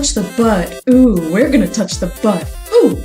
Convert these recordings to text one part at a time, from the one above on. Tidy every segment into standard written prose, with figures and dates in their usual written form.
touch the butt. Ooh, we're gonna touch the butt. Ooh!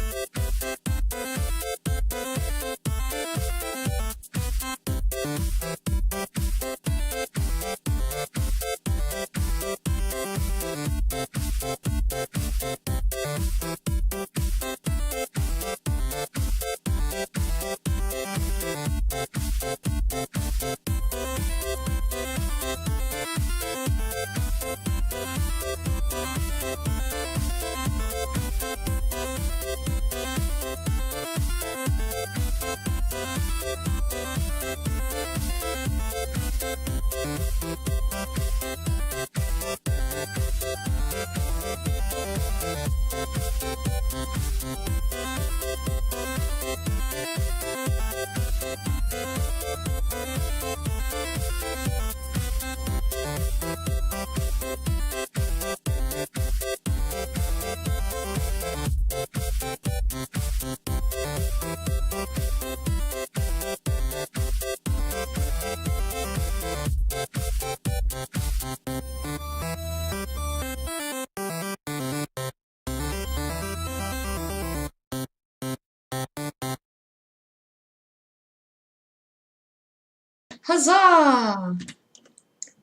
Huzzah!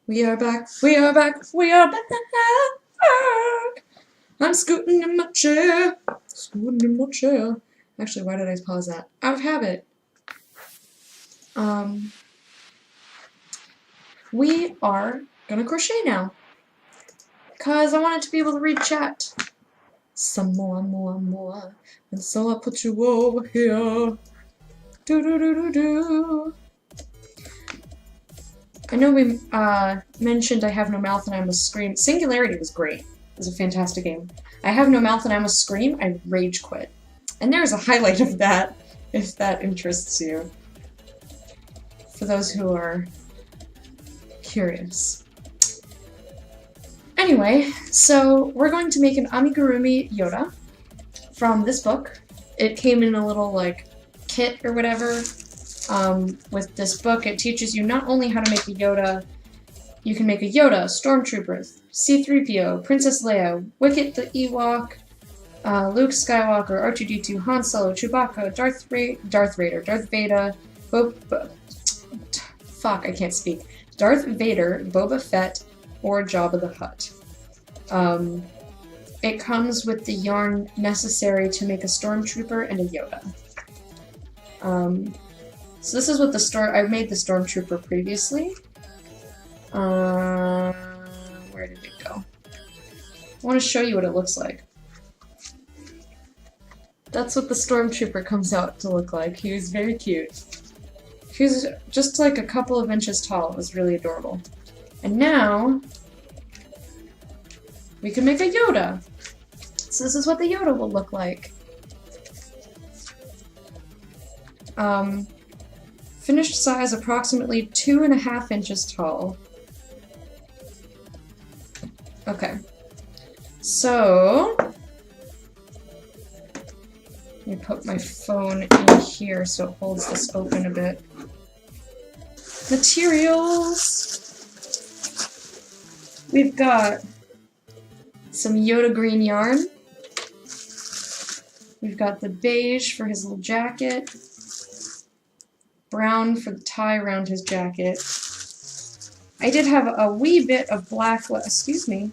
We are back, we are back, we are back! I'm scooting in my chair, scooting in my chair. Actually, why did I pause that? Out of habit. We are gonna crochet now, because I wanted to be able to read chat. Some more, and so I put you over here. Do. I know we mentioned I Have No Mouth and I Must Scream. Singularity was great. It was a fantastic game. I Have No Mouth and I Must Scream, I rage quit. And there's a highlight of that, if that interests you. For those who are curious. Anyway, so we're going to make an Amigurumi Yoda from this book. It came in a little, like, kit or whatever. With this book, it teaches you not only how to make a Yoda, you can make a Yoda, Stormtrooper, C-3PO, Princess Leia, Wicket the Ewok, Luke Skywalker, R2-D2, Han Solo, Chewbacca, Darth Vader, Darth Vader, Boba Fett, or Jabba the Hutt. It comes with the yarn necessary to make a Stormtrooper and a Yoda. So this is what I made the Stormtrooper previously. Where did it go? I want to show you what it looks like. That's what the Stormtrooper comes out to look like. He was very cute. He was just like a couple of inches tall. It was really adorable. And now, we can make a Yoda. So this is what the Yoda will look like. Finished size approximately 2.5 inches tall. Okay. So, let me put my phone in here so it holds this open a bit. Materials! We've got some Yoda green yarn. We've got the beige for his little jacket. Brown for the tie around his jacket. I did have a wee bit of black left, excuse me.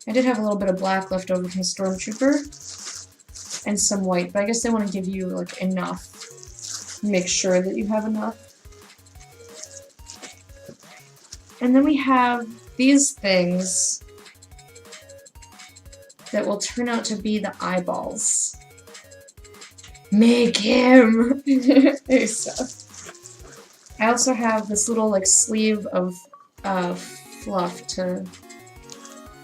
I did have a little bit of black left over from the Stormtrooper. And some white, but I guess they want to give you, like, enough. Make sure that you have enough. And then we have these things that will turn out to be the eyeballs. Make him! So, I also have this little, like, sleeve of fluff to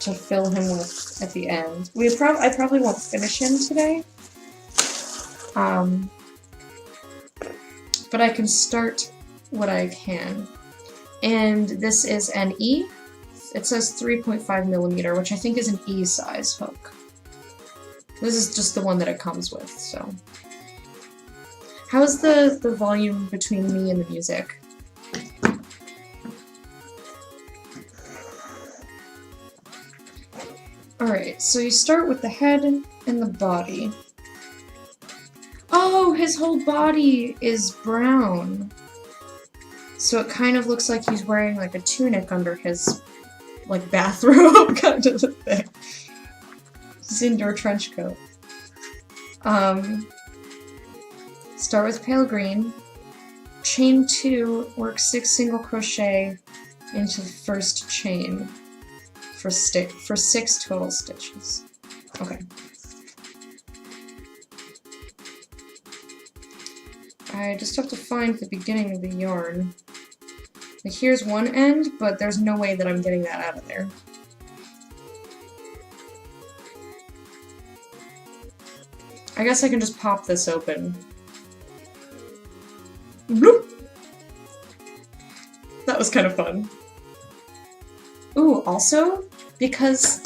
fill him with at the end. I probably won't finish him today. But I can start what I can. And this is an E. It says 3.5mm, which I think is an E size hook. This is just the one that it comes with, so. How's the volume between me and the music? Alright. Alright, so you start with the head and the body. Oh, his whole body is brown. So it kind of looks like he's wearing like a tunic under his like bathrobe kind of a thing. His indoor trench coat. Start with pale green. Chain 2, work 6 single crochet into the first chain for 6 total stitches. Okay. I just have to find the beginning of the yarn. Like, here's one end, but there's no way that I'm getting that out of there. I guess I can just pop this open. Bloop! That was kind of fun. Ooh, also, because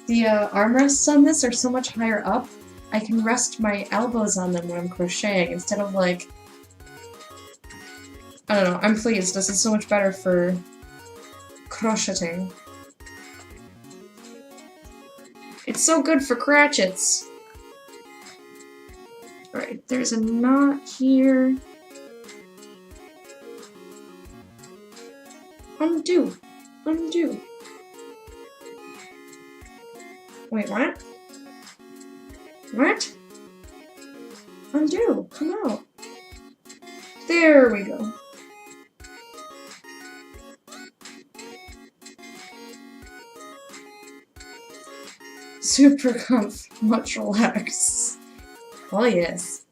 the armrests on this are so much higher up, I can rest my elbows on them when I'm crocheting instead of like... I don't know, I'm pleased. This is so much better for crocheting. It's so good for crotchets. Alright, there's a knot here. Undo. Undo. Wait, what? What? Undo. Come out. There we go. Super comf. Much relax. Oh yes.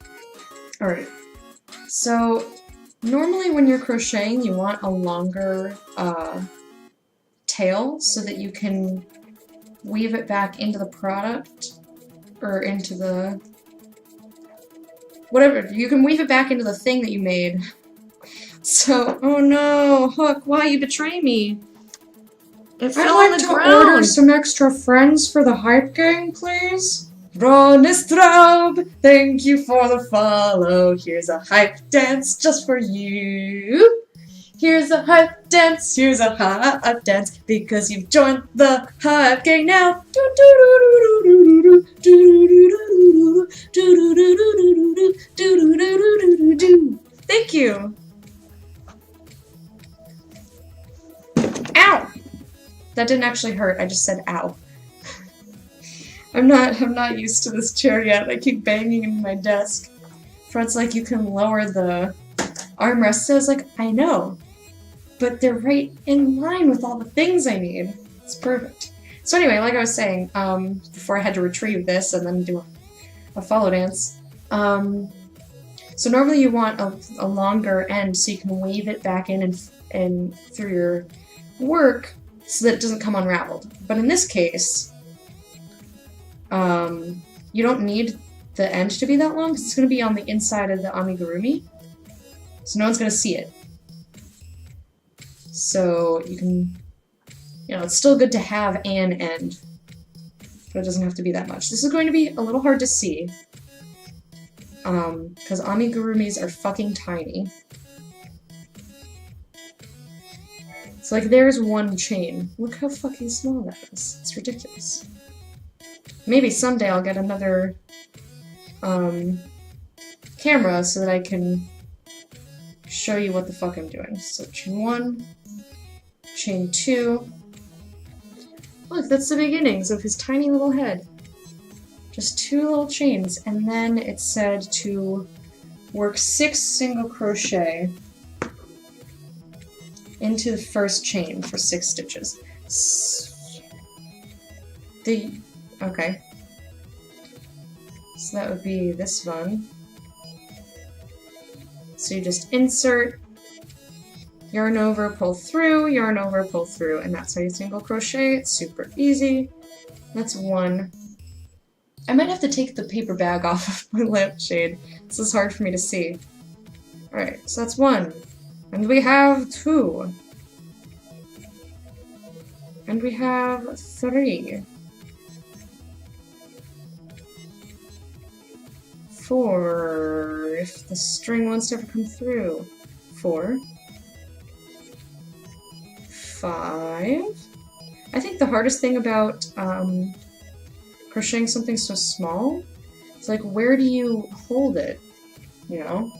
Alright. So, normally when you're crocheting, you want a longer tail so that you can weave it back into the product, or into the... whatever, you can weave it back into the thing that you made. So, oh no, Hook, why you betray me? It fell on the ground. I'd like to order some extra friends for the hype gang, please. Ron Estraub, thank you for the follow. Here's a hype dance just for you. Here's a hype dance, here's a hype dance, because you've joined the hype gang now. Thank you. Ow! That didn't actually hurt, I just said ow. I'm not used to this chair yet. I keep banging into my desk. Fred's like, you can lower the armrests. I was like, I know. But they're right in line with all the things I need. It's perfect. So anyway, like I was saying, before I had to retrieve this and then do a follow dance, so normally you want a longer end so you can weave it back in and through your work so that it doesn't come unraveled. But in this case, you don't need the end to be that long because it's going to be on the inside of the amigurumi, so no one's going to see it. So you can, it's still good to have an end, but it doesn't have to be that much. This is going to be a little hard to see, because amigurumis are fucking tiny. So like there's one chain. Look how fucking small that is. It's ridiculous. Maybe someday I'll get another camera so that I can show you what the fuck I'm doing. So chain 1, chain 2. Look, that's the beginnings of his tiny little head. Just 2 little chains, and then it said to work 6 single crochet into the first chain for 6 stitches. Okay. So that would be this one. So you just insert, yarn over, pull through, yarn over, pull through, and that's how you single crochet. It's super easy. That's 1. I might have to take the paper bag off of my lampshade. This is hard for me to see. Alright, so that's 1. And we have 2. And we have 3. 4, if the string wants to ever come through. 4. 5. I think the hardest thing about crocheting something so small. It's like, where do you hold it? You know?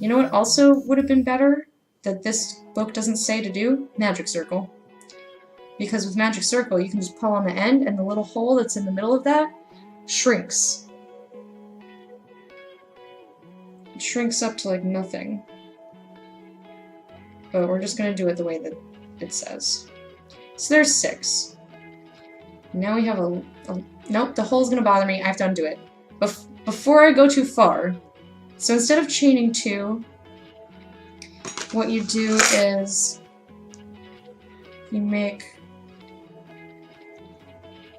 You know what also would have been better that this book doesn't say to do? Magic circle. Because with magic circle, you can just pull on the end and the little hole that's in the middle of that shrinks. It shrinks up to like nothing. But we're just gonna do it the way that it says. So there's 6. Now we have a nope, the hole's gonna bother me. I have to undo it. Before I go too far, so instead of chaining 2, what you do is you make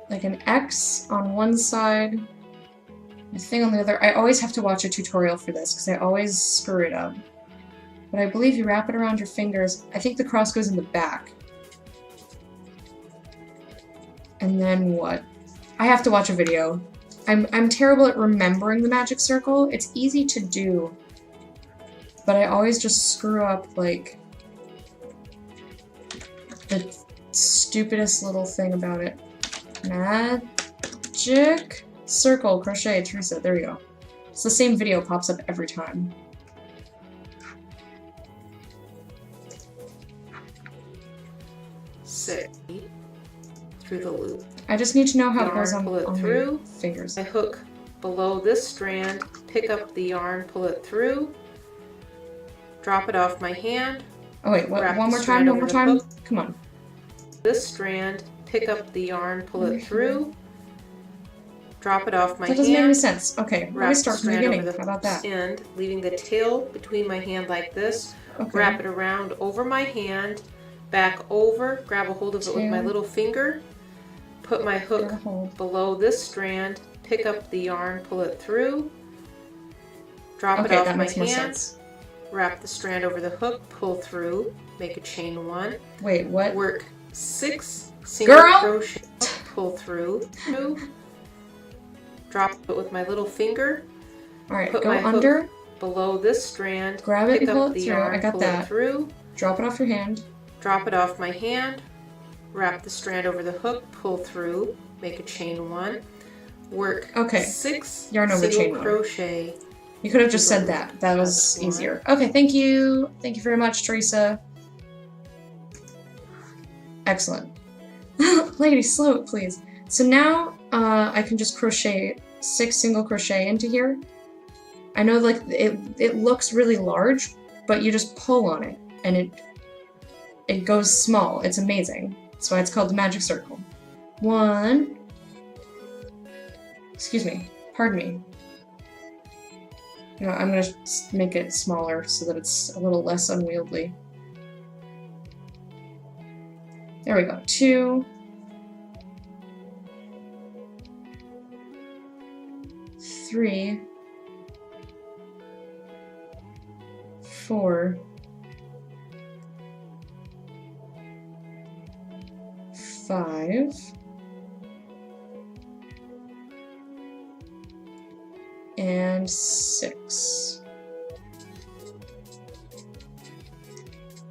like an X on one side, a thing on the other. I always have to watch a tutorial for this because I always screw it up. But I believe you wrap it around your fingers. I think the cross goes in the back. And then what? I have to watch a video. I'm terrible at remembering the magic circle. It's easy to do, but I always just screw up, like, the stupidest little thing about it. Magic circle, crochet, Teresa, there we go. It's the same video pops up every time. Six through the loop. I just need to know how it goes on, pull it on through. my fingers. I hook below this strand, pick up the yarn, pull it through, drop it off my hand. Oh wait, what, one more time, one more time? Come on. This strand, pick up the yarn, pull it through, drop it off my hand. That doesn't make any sense. Okay, let me start from the beginning. How about that? End, leaving the tail between my hand like this. Okay. Wrap it around over my hand, back over, grab a hold of it with my little finger, put my hook below this strand, pick up the yarn, pull it through, drop it off my hand, wrap the strand over the hook, pull through, make a chain 1. Wait, what? Work 6 single crochet, pull through, drop it with my little finger. All right, put go my under, hook below this strand, grab it pick and pull up it the through. yarn, I got pull that. it through, drop it off your hand. Drop it off my hand, wrap the strand over the hook, pull through, make a chain 1, work 6 yarn over single chain crochet. You could have just said that. That was easier. Okay, thank you. Thank you very much, Teresa. Excellent. Lady, slow it, please. So now I can just crochet 6 single crochet into here. I know, like, it looks really large, but you just pull on it, and it goes small. It's amazing. That's why it's called the magic circle. 1. Excuse me. Pardon me. You know, I'm gonna make it smaller so that it's a little less unwieldy. There we go. 2. 3. 4. 5. And 6.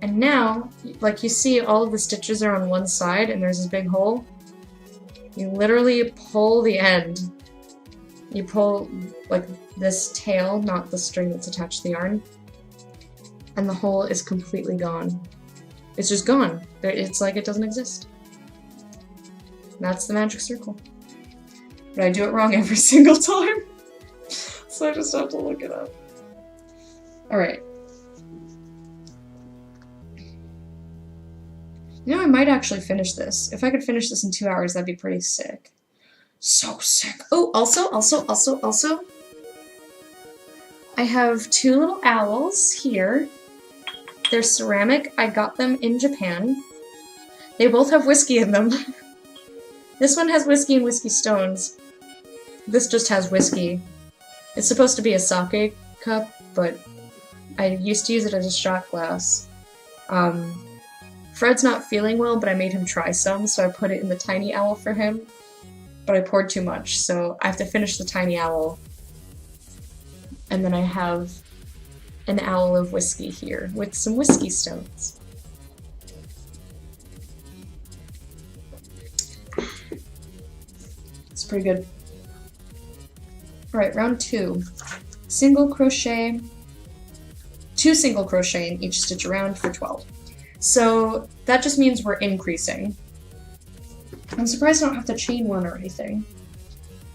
And now, like, you see all of the stitches are on one side and there's this big hole. You literally pull the end. You pull, like, this tail, not the string that's attached to the yarn, and the hole is completely gone. It's just gone. It's like it doesn't exist. That's the magic circle. But I do it wrong every single time. So I just have to look it up. Alright. You know, I might actually finish this. If I could finish this in 2 hours, that'd be pretty sick. So sick. Oh, also, I have 2 little owls here. They're ceramic. I got them in Japan. They both have whiskey in them. This one has whiskey and whiskey stones. This just has whiskey. It's supposed to be a sake cup, but I used to use it as a shot glass. Fred's not feeling well, but I made him try some, so I put it in the tiny owl for him. But I poured too much, so I have to finish the tiny owl. And then I have an owl of whiskey here, with some whiskey stones. pretty good. Alright, round 2. Single crochet, 2 single crochet in each stitch around for 12. So that just means we're increasing. I'm surprised I don't have to chain one or anything.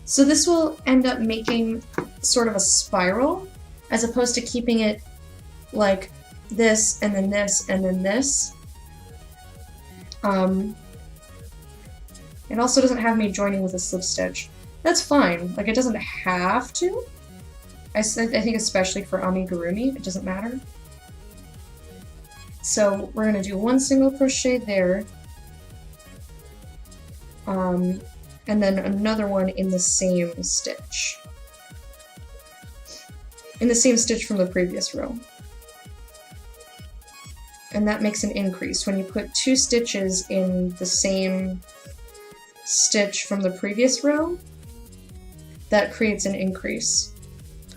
So this will end up making sort of a spiral, as opposed to keeping it like this, and then this, and then this. It also doesn't have me joining with a slip stitch. That's fine. Like, it doesn't have to. I think especially for amigurumi, it doesn't matter. So we're going to do 1 single crochet there. And then another one in the same stitch. In the same stitch from the previous row. And that makes an increase. When you put 2 stitches in the same stitch from the previous row, that creates an increase.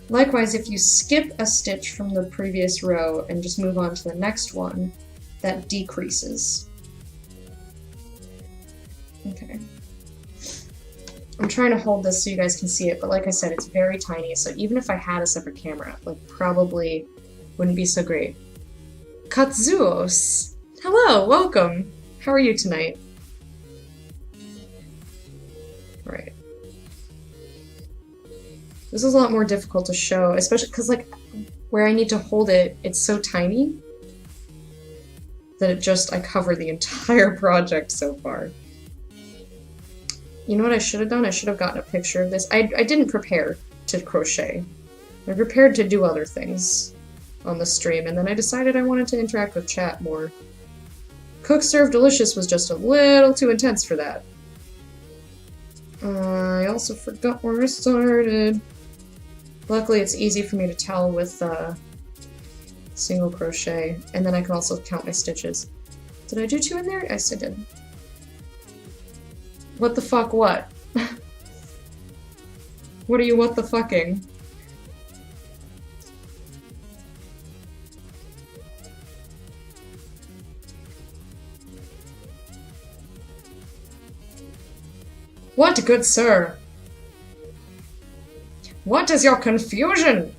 Likewise, if you skip a stitch from the previous row and just move on to the next one, that decreases. Okay. I'm trying to hold this so you guys can see it, but like I said, it's very tiny, so even if I had a separate camera, like, probably wouldn't be so great. Katsuos! Hello, welcome! How are you tonight? Right. This is a lot more difficult to show, especially because, like, where I need to hold it, it's so tiny that I cover the entire project so far. You know what I should have done? I should have gotten a picture of this. I didn't prepare to crochet. I prepared to do other things on the stream, and then I decided I wanted to interact with chat more. Cook, Serve, Delicious was just a little too intense for that. I also forgot where I started. Luckily, it's easy for me to tell with single crochet, and then I can also count my stitches. Did I do 2 in there? Yes, I did. What the fuck what? What are you what the fucking? What, good sir? What is your confusion?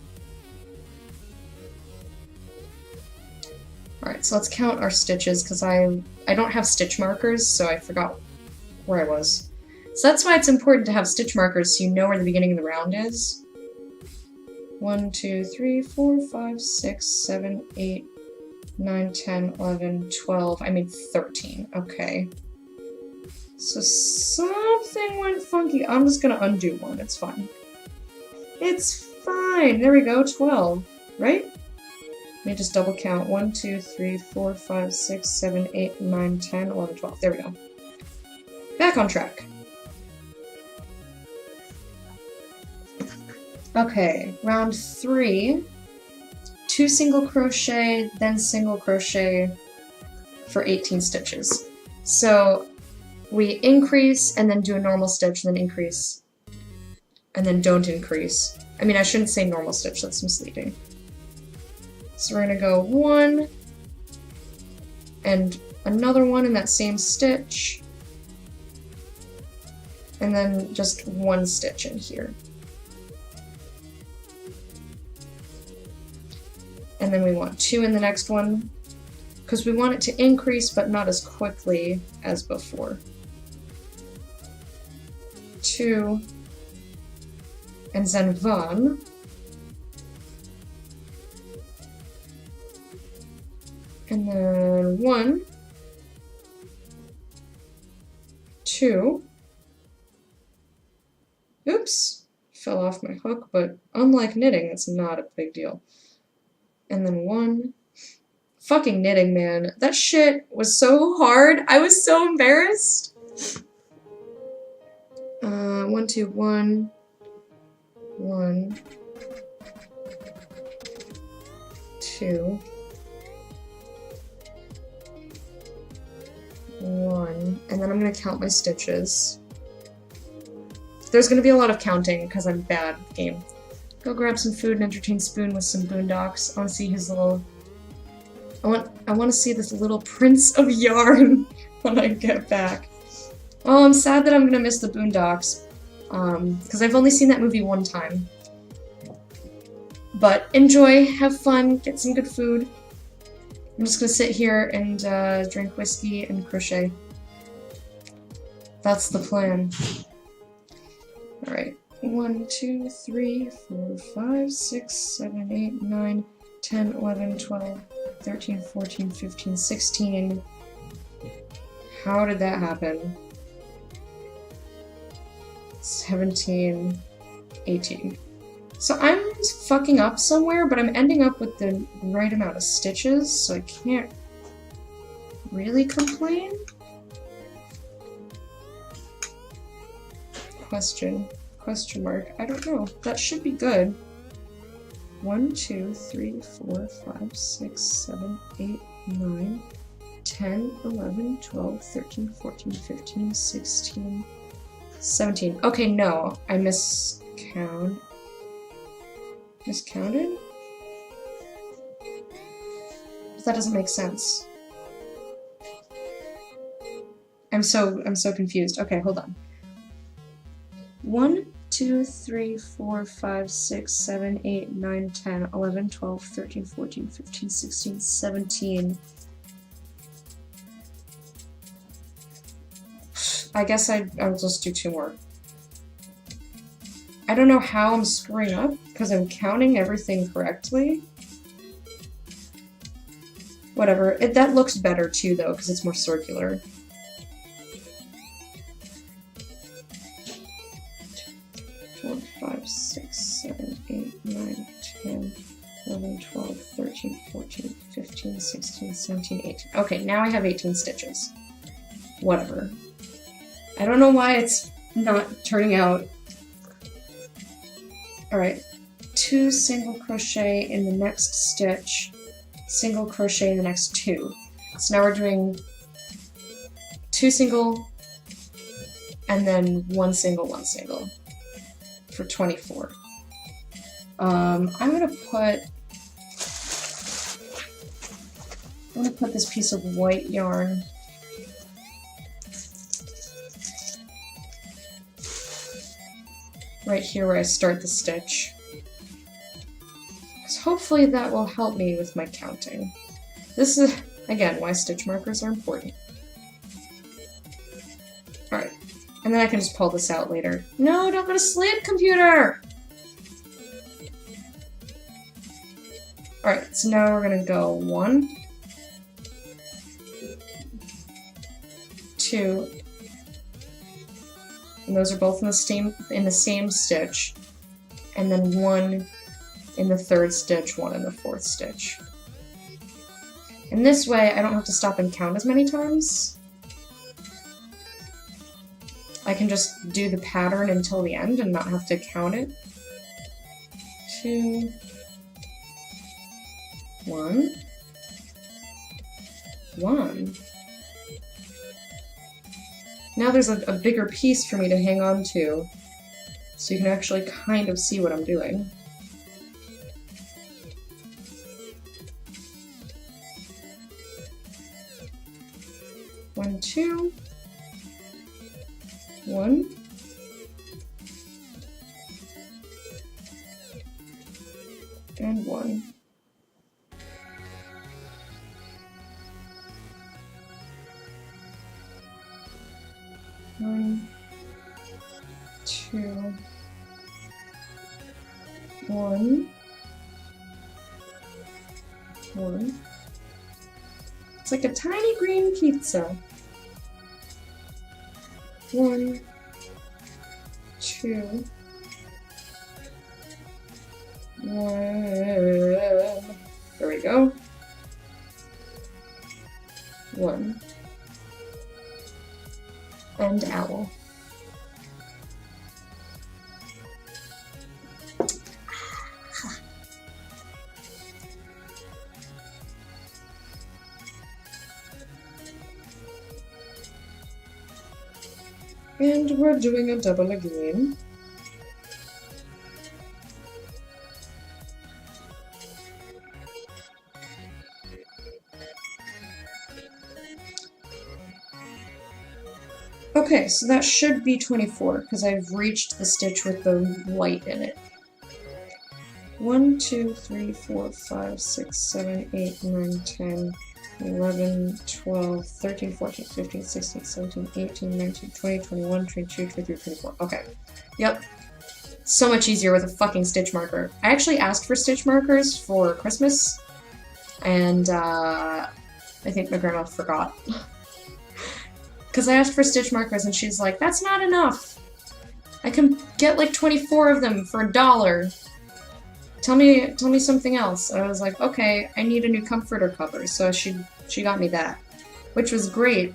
Alright, so let's count our stitches, because I don't have stitch markers, so I forgot where I was. So that's why it's important to have stitch markers so you know where the beginning of the round is. 1, 2, 3, 4, 5, 6, 7, 8, 9, 10, 11, 12. I made 13. Okay. So something went funky. I'm just gonna undo one. It's fine. It's fine. There we go. 12. Right? Let me just double count. 1, 2, 3, 4, 5, 6, 7, 8, 9, 10, 11, 12. There we go. Back on track. Okay, round 3. 2 single crochet, then single crochet for 18 stitches. So we increase and then do a normal stitch, then increase, and then don't increase. I mean, I shouldn't say normal stitch, that's misleading. So we're gonna go 1 and another one in that same stitch, and then just 1 stitch in here. And then we want 2 in the next one, because we want it to increase but not as quickly as before. 2, and then 1. And then 1, 2. Oops, fell off my hook, but unlike knitting, it's not a big deal. And then 1. Fucking knitting, man. That shit was so hard. I was so embarrassed. 1, 2, 1. 1. 2. 1. And then I'm gonna count my stitches. There's gonna be a lot of counting because I'm bad at the game. Go grab some food and entertain Spoon with some boondocks. I want to see his little... I want to see this little prince of yarn when I get back. Oh, I'm sad that I'm gonna miss the boondocks. because I've only seen that movie one time. But enjoy, have fun, get some good food. I'm just gonna sit here and drink whiskey and crochet. That's the plan. Alright. 1, 2, 3, 4, 5, 6, 7, 8, 9, 10, 11, 12, 13, 14, 15, 16. How did that happen? 17, 18. So I'm fucking up somewhere, but I'm ending up with the right amount of stitches, so I can't really complain. Question mark. I don't know. That should be good. 1, 2, 3, 4, 5, 6, 7, 8, 9, 10, 11, 12, 13, 14, 15, 16, 17. Okay, no. I miscounted? That doesn't make sense. I'm so confused. Okay, hold on. 1, 2, 3, 4, 5, 6, 7, 8, 9, 10, 11, 12, 13, 14, 15, 16, 17. I guess I'll just do 2 more. I don't know how I'm screwing up, because I'm counting everything correctly. Whatever. That looks better too, though, because it's more circular. 4, 5, 6, 7, 8, 9, 10, 11, 12, 13, 14, 15, 16, 17, 18. Okay, now I have 18 stitches. Whatever. I don't know why it's not turning out. Alright, 2 single crochet in the next stitch, single crochet in the next 2. So now we're doing 2 single, and then 1 single, 1 single for 24. I'm gonna put this piece of white yarn right here where I start the stitch. Because hopefully that will help me with my counting. This is, again, why stitch markers are important. Alright, and then I can just pull this out later. No, don't go to sleep, computer! Alright, so now we're gonna go 1, 2, and those are both in the same stitch, and then 1 in the 3rd stitch, 1 in the 4th stitch. And this way, I don't have to stop and count as many times. I can just do the pattern until the end and not have to count it. 2, 1, 1. Now there's a bigger piece for me to hang on to, so you can actually kind of see what I'm doing. One, 2, 1, and 1. One, 2, 1, 1. It's like a tiny green pizza. 1, 2, 1. There we go. 1. And owl. And we're doing a double again. Okay, so that should be 24, because I've reached the stitch with the white in it. 1, 2, 3, 4, 5, 6, 7, 8, 9, 10, 11, 12, 13, 14, 15, 16, 17, 18, 19, 20, 21, 22, 23, 24. Okay. Yep. So much easier with a fucking stitch marker. I actually asked for stitch markers for Christmas, and I think my grandma forgot. Because I asked for stitch markers and she's like, that's not enough! I can get like 24 of them for $1. Tell me something else. And I was like, okay, I need a new comforter cover, so she got me that. Which was great,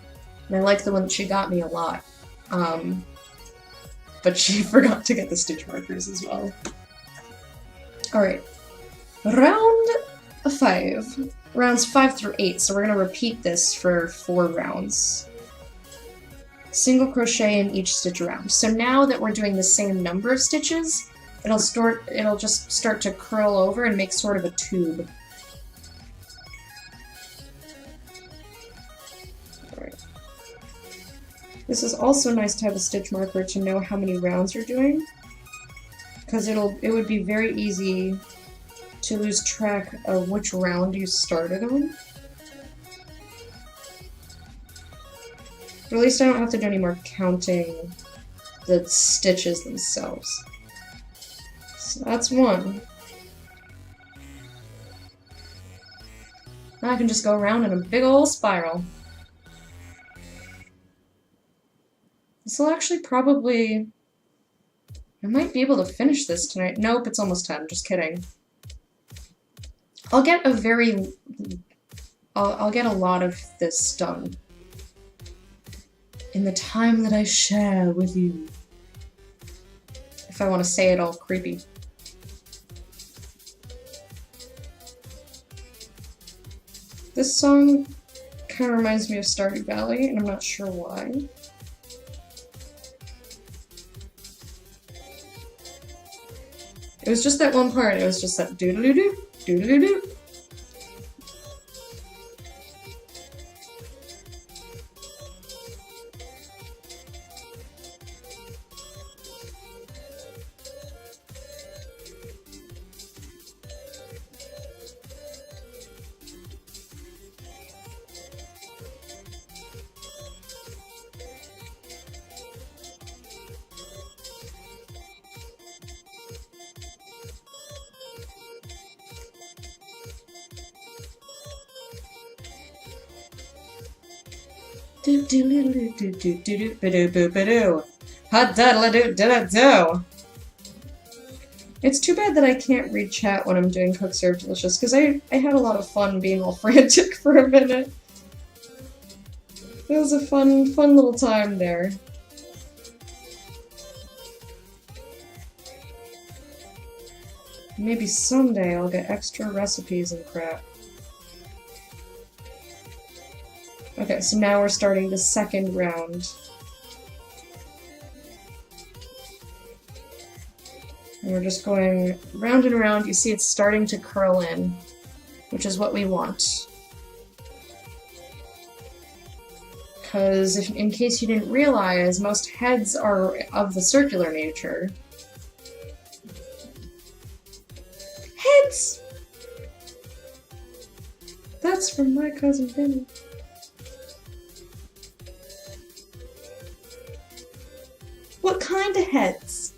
and I liked the one that she got me a lot. But she forgot to get the stitch markers as well. Alright. Round 5. Rounds 5 through 8, so we're gonna repeat this for 4 rounds. Single crochet in each stitch around. So now that we're doing the same number of stitches, it'll just start to curl over and make sort of a tube. Alright. This is also nice to have a stitch marker to know how many rounds you're doing, because it would be very easy to lose track of which round you started on. Or at least I don't have to do any more counting the stitches themselves. So that's 1. Now I can just go around in a big ol' spiral. This will actually probably... I might be able to finish this tonight. Nope, it's almost 10. Just kidding. I'll get a very... I'll get a lot of this done in the time that I share with you. If I want to say it all creepy. This song kind of reminds me of Stardew Valley, and I'm not sure why. It was just that one part, it was just that doo-doo-doo-doo, doo-doo-doo-doo. It's too bad that I can't read chat when I'm doing Cook Serve Delicious, because I had a lot of fun being all frantic for a minute. It was a fun little time there. Maybe someday I'll get extra recipes and crap. Okay, so now we're starting the second round. And we're just going round and around. You see it's starting to curl in, which is what we want. Because in case you didn't realize, most heads are of the circular nature. Heads! That's from my cousin Benny. What kind of heads?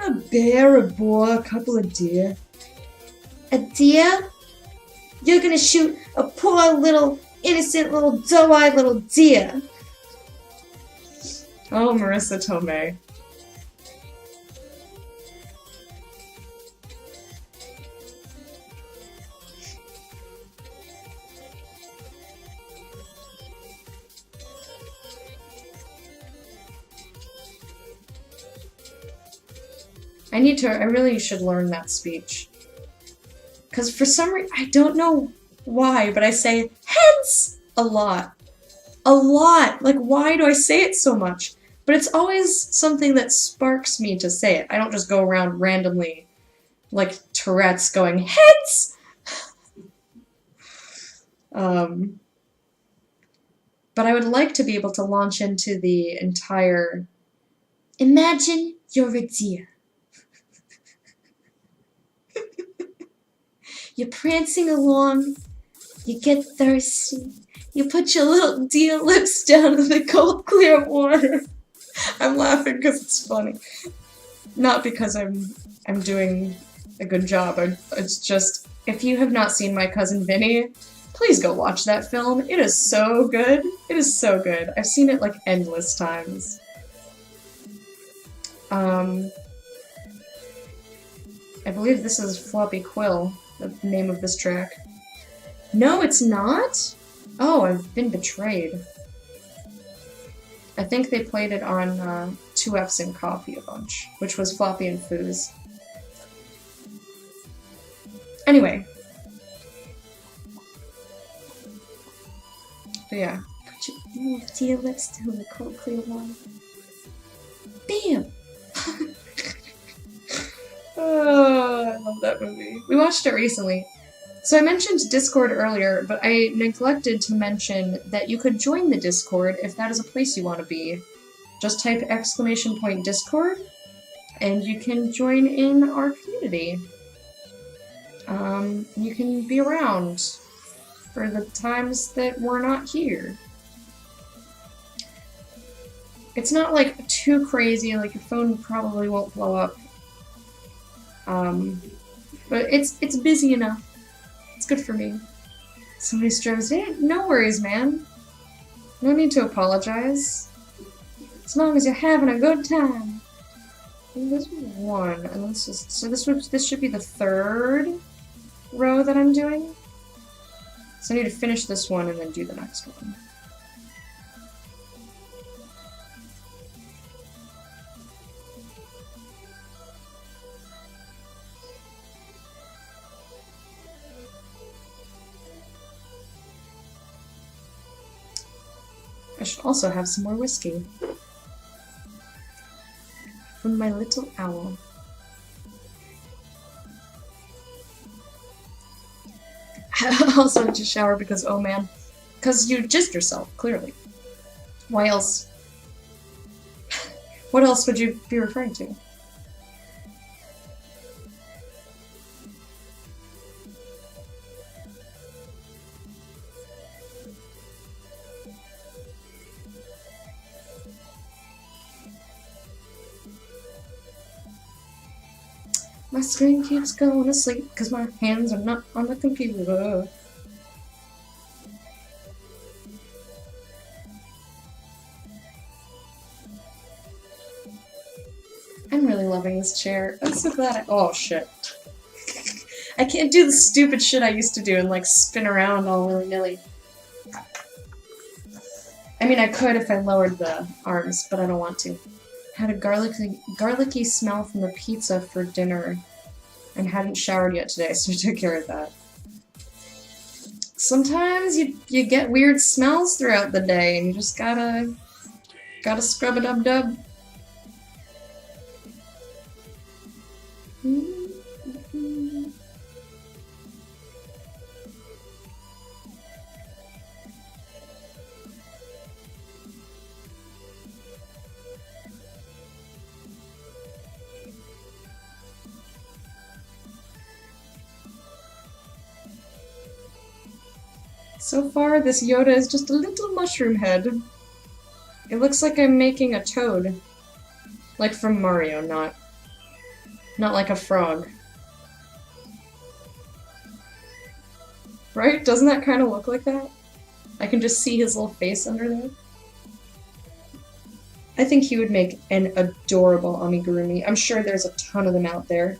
A bear, a boar, a couple of deer. A deer? You're gonna shoot a poor little, innocent little, doe-eyed little deer. Oh, Marissa Tomei. I really should learn that speech. Because for some reason, I don't know why, but I say heads a lot. A lot! Like, why do I say it so much? But it's always something that sparks me to say it. I don't just go around randomly, like Tourette's, going, heads! But I would like to be able to launch into the entire... Imagine you're a deer. You're prancing along, you get thirsty, you put your little deer lips down in the cold, clear water. I'm laughing because it's funny. Not because I'm doing a good job. It's just, if you have not seen My Cousin Vinny, please go watch that film. It is so good. It is so good. I've seen it like endless times. I believe this is Floppy Quill, the name of this track. No, it's not? Oh, I've been betrayed. I think they played it on 2F's and Coffee a bunch, which was Floppy and Foos. Anyway. But yeah. Put your dear lips down the cold, clear water. Bam! Oh, I love that movie. We watched it recently. So I mentioned Discord earlier, but I neglected to mention that you could join the Discord if that is a place you want to be. Just type !Discord, and you can join in our community. You can be around for the times that we're not here. It's not like too crazy, like your phone probably won't blow up. But it's busy enough. It's good for me. Somebody strokes it. No worries, man. No need to apologize. As long as you're having a good time. This one, and this is so. This should be the third row that I'm doing. So I need to finish this one and then do the next one. I should also have some more whiskey. From my little owl. I also had to shower because, oh man. Because you jizzed yourself, clearly. Why else? What else would you be referring to? My screen keeps going to sleep because my hands are not on the computer. I'm really loving this chair. I'm so glad oh shit. I can't do the stupid shit I used to do and like spin around all willy-nilly. I mean, I could if I lowered the arms, but I don't want to. Had a garlicky smell from the pizza for dinner and hadn't showered yet today, so I took care of that. Sometimes you get weird smells throughout the day and you just gotta scrub-a-dub-dub. So far, this Yoda is just a little mushroom head. It looks like I'm making a toad. Like from Mario, not like a frog. Right? Doesn't that kind of look like that? I can just see his little face under there. I think he would make an adorable amigurumi. I'm sure there's a ton of them out there.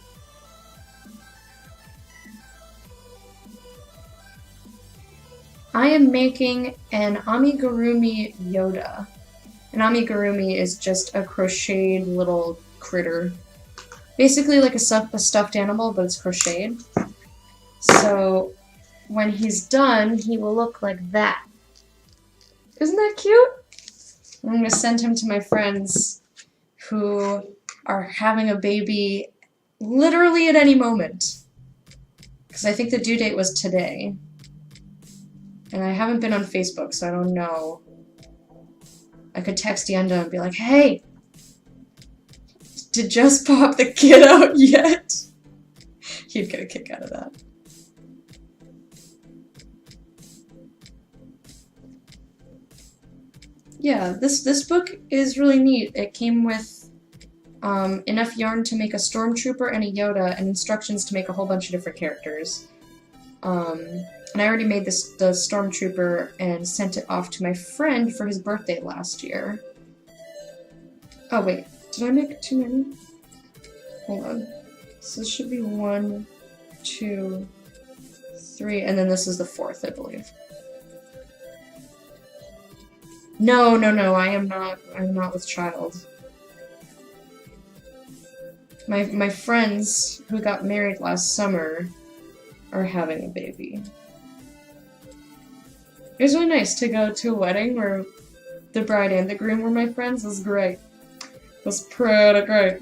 I am making an amigurumi Yoda. An amigurumi is just a crocheted little critter. Basically like a stuffed animal, but it's crocheted. So when he's done, he will look like that. Isn't that cute? I'm going to send him to my friends who are having a baby literally at any moment. Because I think the due date was today. And I haven't been on Facebook, so I don't know I could text Yenda and be like, hey, did just pop the kid out yet? He'd get a kick out of that. Yeah, this book is really neat. It came with enough yarn to make a stormtrooper and a Yoda, and instructions to make a whole bunch of different characters. And I already made the stormtrooper and sent it off to my friend for his birthday last year. Oh wait, did I make too many? Hold on. So this should be 1, 2, 3, and then this is the 4th, I believe. No, I'm not with child. My friends who got married last summer are having a baby. It was really nice to go to a wedding where the bride and the groom were my friends. It was great. It was pretty great.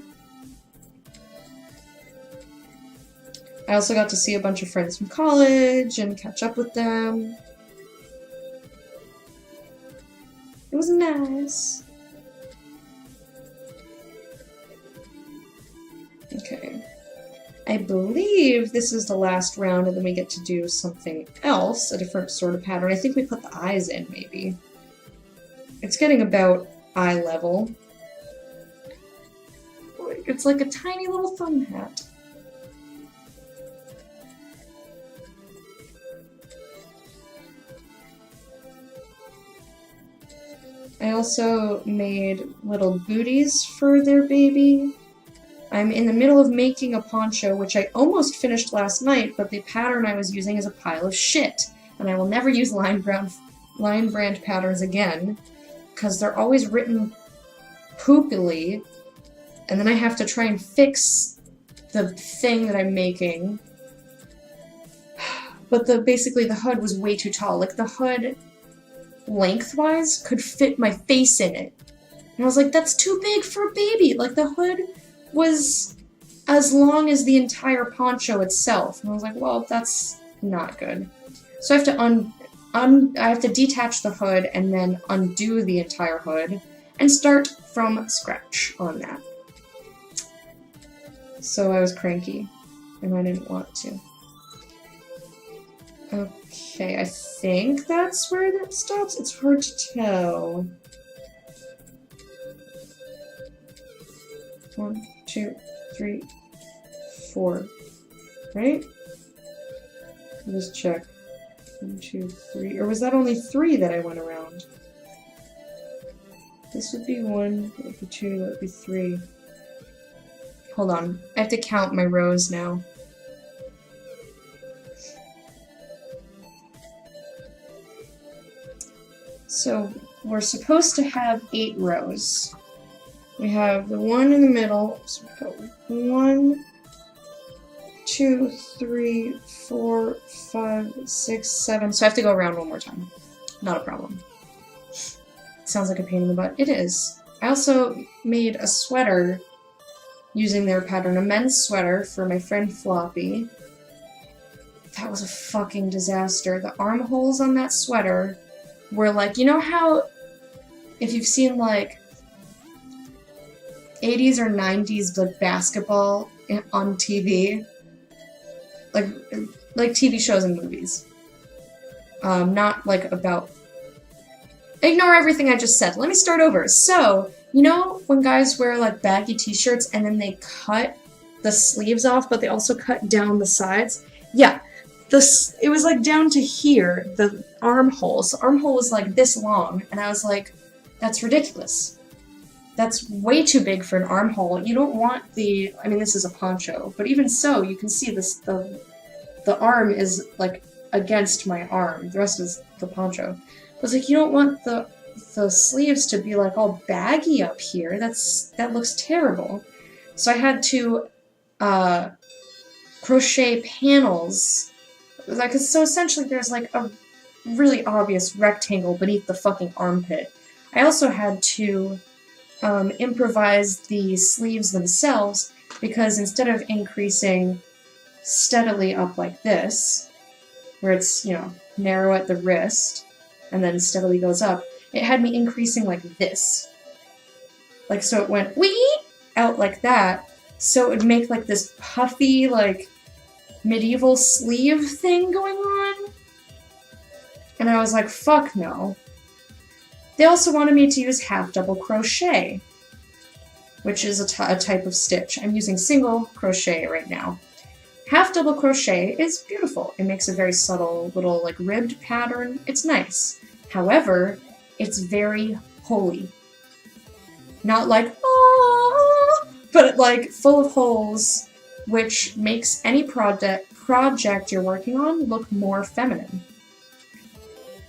I also got to see a bunch of friends from college and catch up with them. It was nice. Okay. I believe this is the last round, and then we get to do something else, a different sort of pattern. I think we put the eyes in, maybe. It's getting about eye level. It's like a tiny little thumb hat. I also made little booties for their baby. I'm in the middle of making a poncho, which I almost finished last night, but the pattern I was using is a pile of shit. And I will never use line brand patterns again, because they're always written poopily, and then I have to try and fix the thing that I'm making. But basically the hood was way too tall. Like, the hood, lengthwise, could fit my face in it. And I was like, that's too big for a baby! Like, the hood was as long as the entire poncho itself. And I was like, well, that's not good. So I have to I have to detach the hood and then undo the entire hood and start from scratch on that. So I was cranky, and I didn't want to. Okay, I think that's where that stops. It's hard to tell. 1, 2, 3, 4. Right? Just check. 1, 2, 3. Or was that only 3 that I went around? This would be 1, that would be 2, that would be 3. Hold on. I have to count my rows now. So we're supposed to have 8 rows. We have the one in the middle. So we go 1, 2, 3, 4, 5, 6, 7. So I have to go around one more time. Not a problem. Sounds like a pain in the butt. It is. I also made a sweater using their pattern, a men's sweater for my friend Floppy. That was a fucking disaster. The armholes on that sweater were like, you know how, if you've seen like 80s or 90s like basketball on TV, like TV shows and movies, not like about, ignore everything I just said. Let me start over. So, you know when guys wear like baggy t-shirts and then they cut the sleeves off, but they also cut down the sides? Yeah. It was like down to here, the armholes. The armhole was like this long, and I was like, that's ridiculous. That's way too big for an armhole. You don't want I mean, this is a poncho, but even so, you can see this, the arm is like against my arm. The rest is the poncho. I was like, you don't want the sleeves to be like all baggy up here. That looks terrible. So I had to crochet panels. Like, so essentially there's like a really obvious rectangle beneath the fucking armpit. I also had to improvise the sleeves themselves, because instead of increasing steadily up like this, where it's, you know, narrow at the wrist and then steadily goes up, it had me increasing like this. Like, so it went wee out like that, so it would make like this puffy, like, medieval sleeve thing going on. And I was like, fuck no. They also wanted me to use half double crochet, which is a type of stitch. I'm using single crochet right now. Half double crochet is beautiful. It makes a very subtle little like ribbed pattern. It's nice. However, it's very holy. Not like, ah, but like full of holes, which makes any project you're working on look more feminine.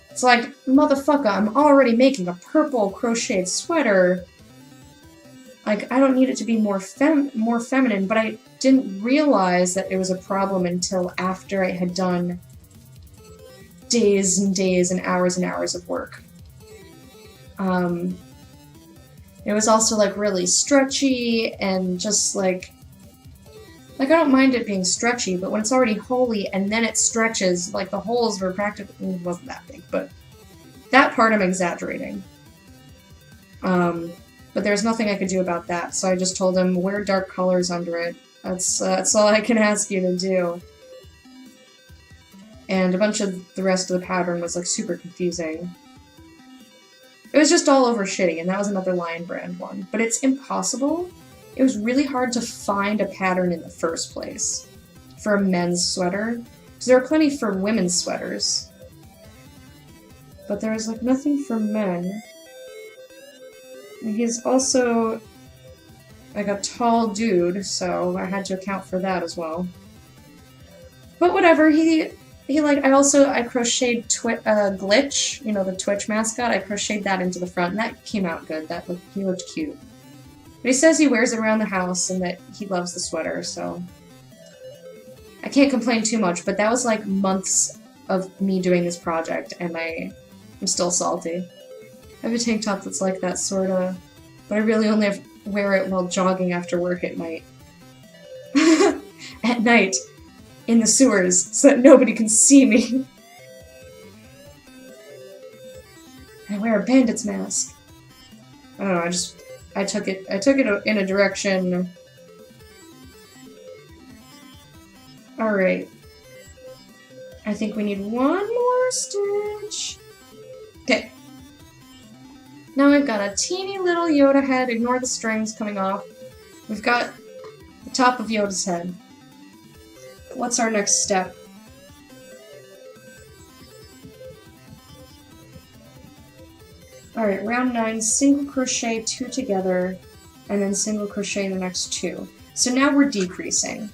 It's like, motherfucker, I'm already making a purple crocheted sweater. Like, I don't need it to be more feminine, but I didn't realize that it was a problem until after I had done days and days and hours of work. It was also, like, really stretchy and just, like, I don't mind it being stretchy, but when it's already holy and then it stretches, like, the holes were practically, it wasn't that big, but that part I'm exaggerating. But there's nothing I could do about that, so I just told him, wear dark colors under it. That's all I can ask you to do. And a bunch of the rest of the pattern was, like, super confusing. It was just all over shitty, and that was another Lion Brand one. But it's impossible. It was really hard to find a pattern in the first place for a men's sweater. Because there are plenty for women's sweaters. But there was, like, nothing for men. And he's also, like, a tall dude, so I had to account for that as well. But whatever, he like, I crocheted Glitch, you know, the Twitch mascot, I crocheted that into the front, and that came out good. He looked cute. But he says he wears it around the house, and that he loves the sweater, so I can't complain too much, but that was, like, months of me doing this project, and I'm still salty. I have a tank top that's like that, sorta, but I really only wear it while jogging after work at night. At night, in the sewers, so that nobody can see me. I wear a bandit's mask. I don't know, I took it in a direction. Alright. I think we need one more stitch. Okay. Now we've got a teeny little Yoda head. Ignore the strings coming off. We've got the top of Yoda's head. What's our next step? Alright, round 9, single crochet 2 together, and then single crochet the next 2. So now we're decreasing.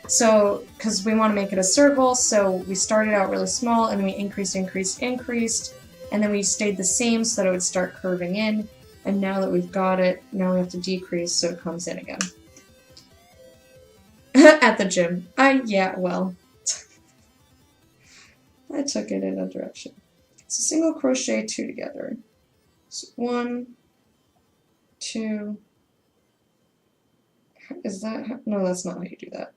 So, because we want to make it a circle, so we started out really small, and we increased, and then we stayed the same so that it would start curving in, and now that we've got it, now we have to decrease so it comes in again. At the gym. Yeah, well. I took it in a direction. So single crochet 2 together. So 1, 2. Is that? No, that's not how you do that.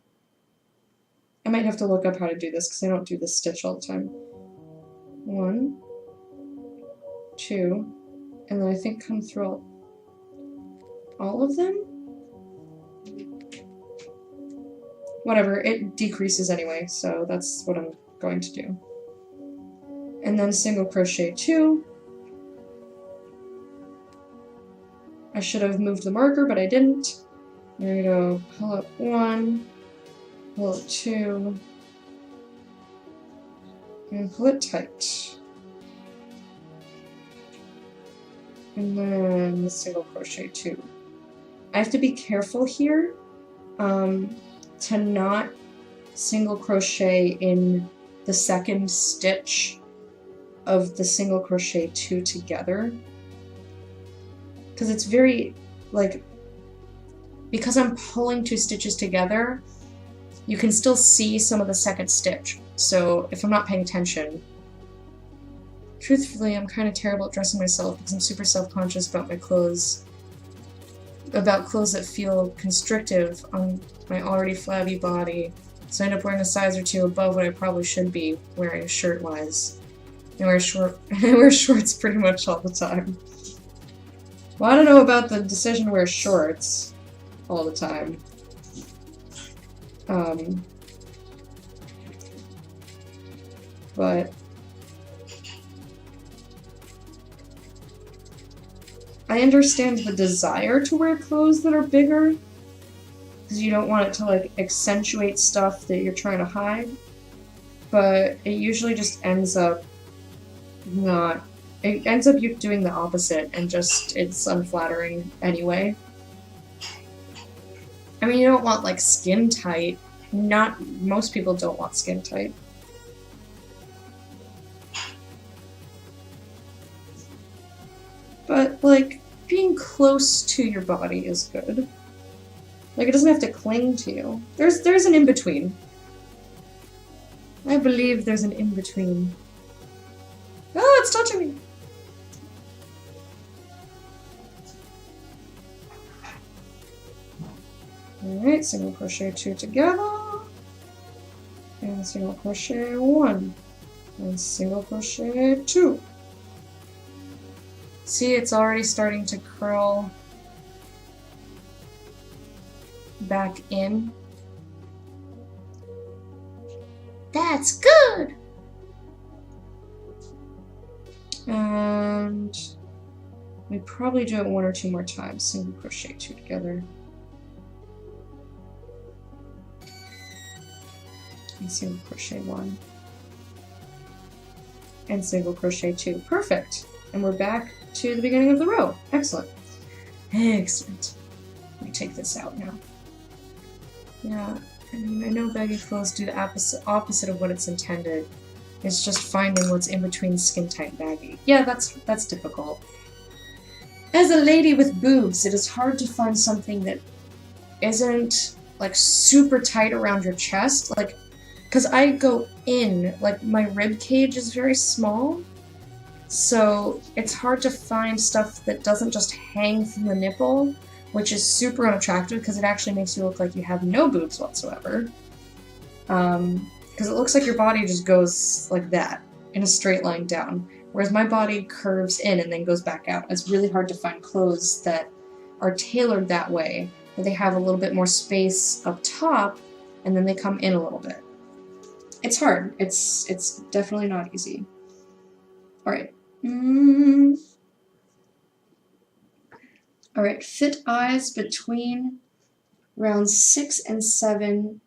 I might have to look up how to do this because I don't do this stitch all the time. 1, 2, and then I think come through all of them? Whatever, it decreases anyway, so that's what I'm going to do. And then single crochet 2. I should have moved the marker, but I didn't. There we go, pull up 1, pull up 2, and pull it tight. And then single crochet 2. I have to be careful here to not single crochet in the second stitch of the single crochet 2 together. Because it's very, like, because I'm pulling 2 stitches together, you can still see some of the second stitch. So if I'm not paying attention, truthfully, I'm kind of terrible at dressing myself because I'm super self-conscious about my clothes, about clothes that feel constrictive on my already flabby body, so I end up wearing a size or 2 above what I probably should be wearing shirt-wise. I wear shorts pretty much all the time. Well, I don't know about the decision to wear shorts all the time. But I understand the desire to wear clothes that are bigger, because you don't want it to like accentuate stuff that you're trying to hide, but it usually just ends up it ends up you doing the opposite, and just it's unflattering anyway. I mean, you don't want like skin tight. Most people don't want skin tight. But, like, being close to your body is good. Like, it doesn't have to cling to you. There's an in-between. I believe there's an in-between. Oh, it's touching me! Alright, single crochet 2 together. And single crochet 1. And single crochet 2. See, it's already starting to curl back in. That's good! And we probably do it 1 or 2 more times. Single crochet 2 together. And single crochet 1. And single crochet 2. Perfect! And we're back to the beginning of the row. Excellent. Excellent. Let me take this out now. Yeah, I mean, I know baggy clothes do the opposite of what it's intended. It's just finding what's in between skin tight and baggy. Yeah, that's difficult. As a lady with boobs, it is hard to find something that isn't like super tight around your chest. Like, because I go in, like my rib cage is very small. So it's hard to find stuff that doesn't just hang from the nipple, which is super unattractive because it actually makes you look like you have no boobs whatsoever. Because it looks like your body just goes like that, in a straight line down, whereas my body curves in and then goes back out. It's really hard to find clothes that are tailored that way, where they have a little bit more space up top and then they come in a little bit. It's hard. It's definitely not easy. Alright. Alright, fit eyes between rounds 6 and 7.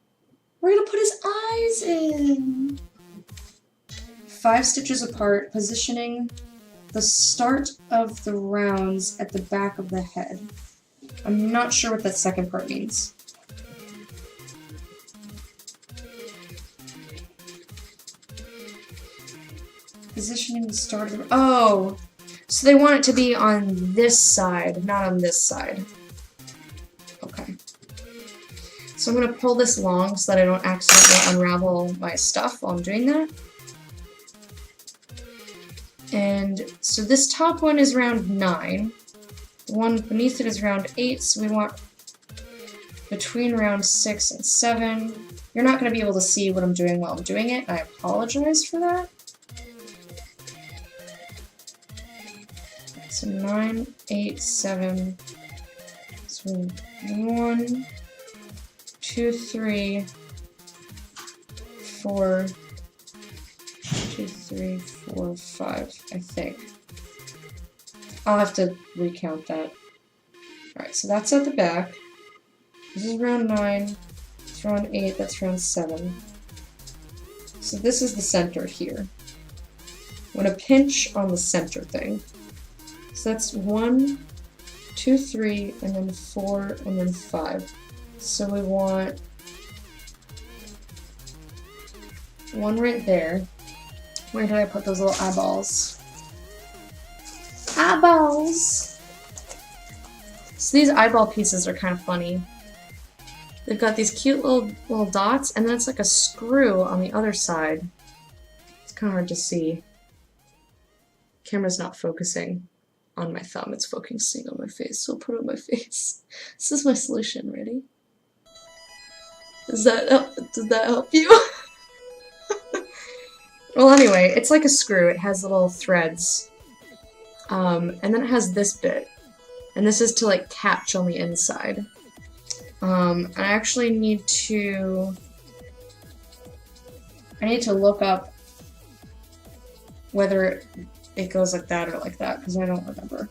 We're gonna put his eyes in! 5 stitches apart, positioning the start of the rounds at the back of the head. I'm not sure what that second part means. Positioning the start of the... Oh! So they want it to be on this side, not on this side. Okay. So I'm going to pull this long so that I don't accidentally unravel my stuff while I'm doing that. And so this top one is round 9. The one beneath it is round 8, so we want between round 6 and 7. You're not going to be able to see what I'm doing while I'm doing it. I apologize for that. So 9, 8, 7. So 1, 2, 3, 4, 2, 3, 4, 5, I think. I'll have to recount that. Alright, so that's at the back. This is round 9. It's round 8, that's round 7. So this is the center here. I'm going to pinch on the center thing. So that's 1, 2, 3, and then 4, and then 5. So we want 1 right there. Where did I put those little eyeballs? Eyeballs! So these eyeball pieces are kind of funny. They've got these cute little dots, and then it's like a screw on the other side. It's kind of hard to see. Camera's not focusing on my thumb, it's focusing on my face, so I'll put it on my face. This is my solution, ready? Does that help you? Well, Well, anyway, it's like a screw. It has little threads. And then it has this bit. And this is to, like, catch on the inside. I actually need to look up whether it goes like that or like that, because I don't remember.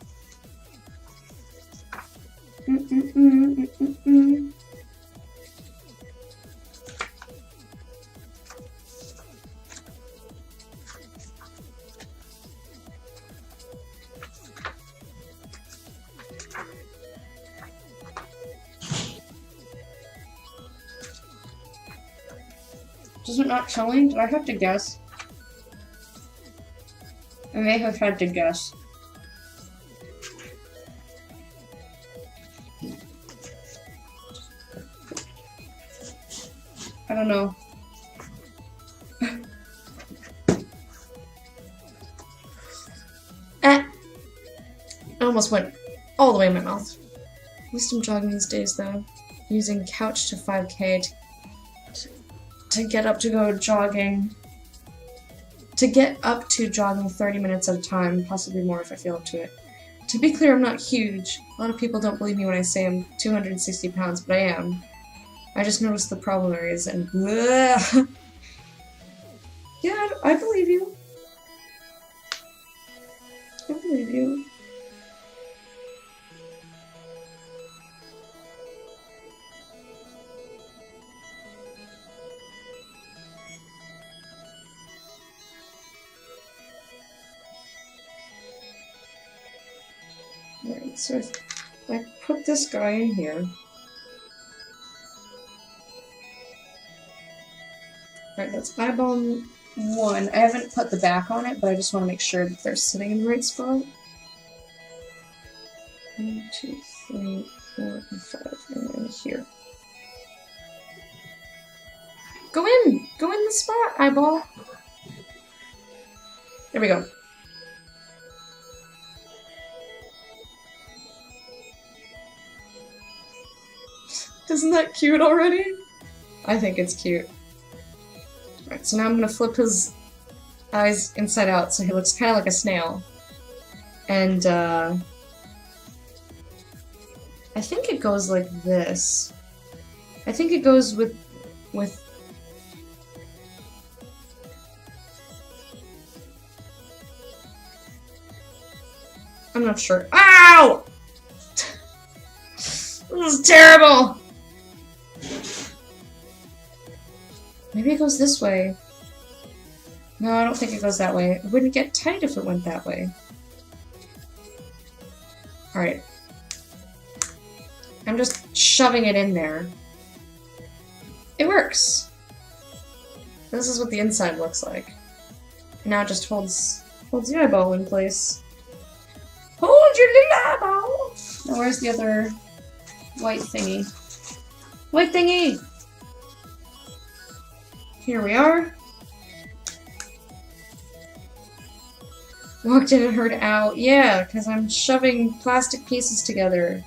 Is it not showing? Did I have to guess? I may have had to guess. I don't know. I almost went all the way in my mouth. At least I'm jogging these days though. Using couch to 5K to get up to go jogging. To get up to jogging 30 minutes at a time, possibly more if I feel up to it. To be clear, I'm not huge. A lot of people don't believe me when I say I'm 260 pounds, but I am. I just noticed the problem areas and bleh. Yeah, I believe you. I believe you. Alright, so I put this guy in here. Alright, that's eyeball 1. I haven't put the back on it, but I just want to make sure that they're sitting in the right spot. 1, 2, 3, 4, and 5, and then here. Go in! Go in the spot, eyeball! There we go. Isn't that cute already? I think it's cute. Alright, so now I'm gonna flip his eyes inside out so he looks kind of like a snail. And, I think it goes like this. I think it goes with... I'm not sure. Ow! This is terrible! Maybe it goes this way. No, I don't think it goes that way. It wouldn't get tight if it went that way. Alright. I'm just shoving it in there. It works! This is what the inside looks like. And now it just holds the eyeball in place. Hold your little eyeball! Now where's the other white thingy? White thingy! Here we are. Walked in and heard ow. Yeah, because I'm shoving plastic pieces together.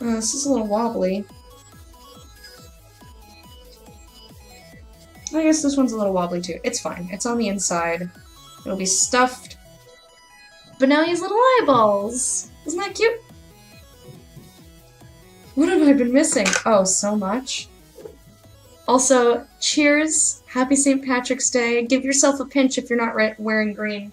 This is a little wobbly. I guess this one's a little wobbly too. It's fine. It's on the inside. It'll be stuffed. But now he has little eyeballs! Isn't that cute? What have I been missing? Oh, so much. Also, cheers! Happy St. Patrick's Day. Give yourself a pinch if you're not wearing green.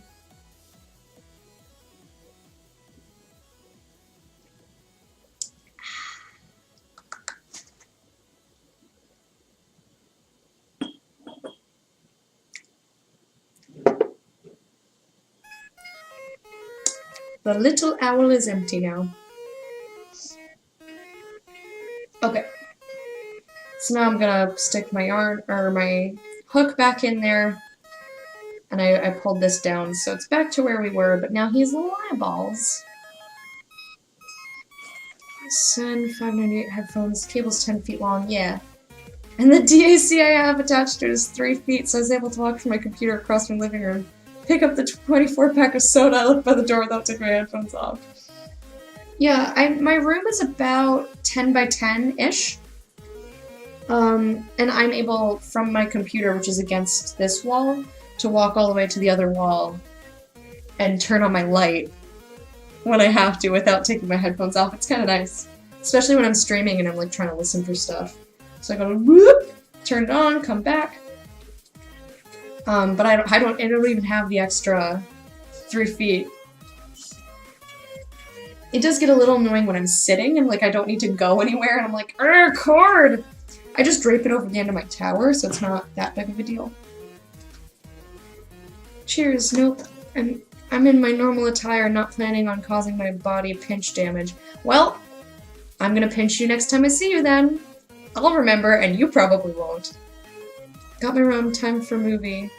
The little owl is empty now. Okay. So now I'm gonna stick my yarn, or my hook back in there. And I pulled this down, so it's back to where we were, but now he has little eyeballs. Sun, 598 headphones, cable's 10 feet long, yeah. And the DAC I have attached to it is 3 feet, so I was able to walk from my computer across my living room, pick up the 24-pack of soda I left by the door without taking my headphones off. Yeah, my room is about 10 by 10-ish. And I'm able, from my computer, which is against this wall, to walk all the way to the other wall and turn on my light when I have to without taking my headphones off. It's kind of nice. Especially when I'm streaming and I'm like trying to listen for stuff. So I go whoop, turn it on, come back. But I don't even have the extra 3 feet. It does get a little annoying when I'm sitting and like I don't need to go anywhere and I'm like, cord! I just drape it over the end of my tower, so it's not that big of a deal. Cheers, nope. I'm in my normal attire, not planning on causing my body pinch damage. Well, I'm gonna pinch you next time I see you then. I'll remember, and you probably won't. Got my room, time for movie.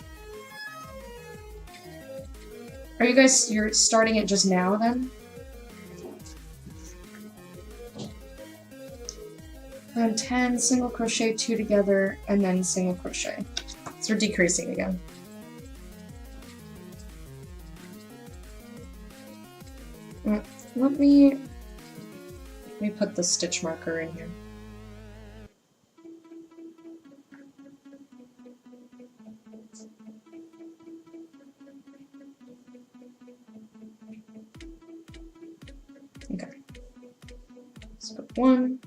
Are you guys, you're starting it just now then? Round 10, single crochet 2 together, and then single crochet. So we're decreasing again. Let me put the stitch marker in here. Okay. Let's put 1.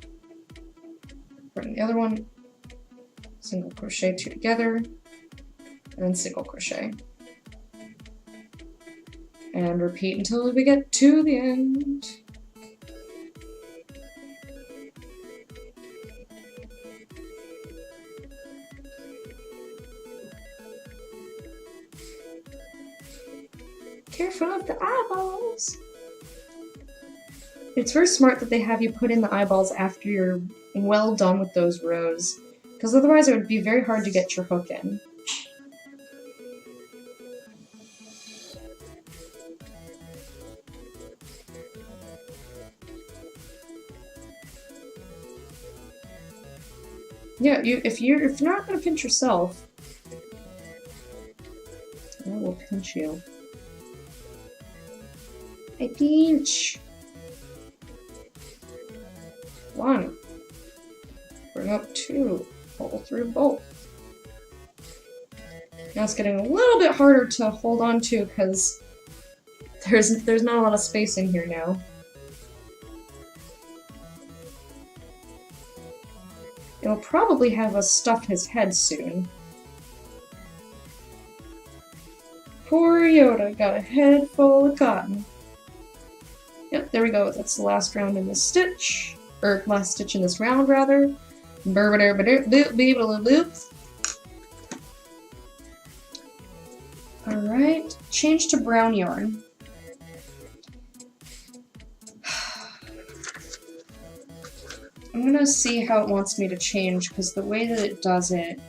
Bring the other one. Single crochet 2 together, and then single crochet. And repeat until we get to the end. Careful of the eyeballs! It's very smart that they have you put in the eyeballs after you're well done with those rows, because otherwise it would be very hard to get your hook in. Yeah, if you're not gonna pinch yourself, I will pinch you. I pinch. 1. Bring up 2. Pull through both. Now it's getting a little bit harder to hold on to because there's not a lot of space in here now. It'll probably have us stuff his head soon. Poor Yoda got a head full of cotton. Yep, there we go. That's the last round in this stitch. Or last stitch in this round, rather. Alright, change to brown yarn. I'm gonna see how it wants me to change, because the way that it does it...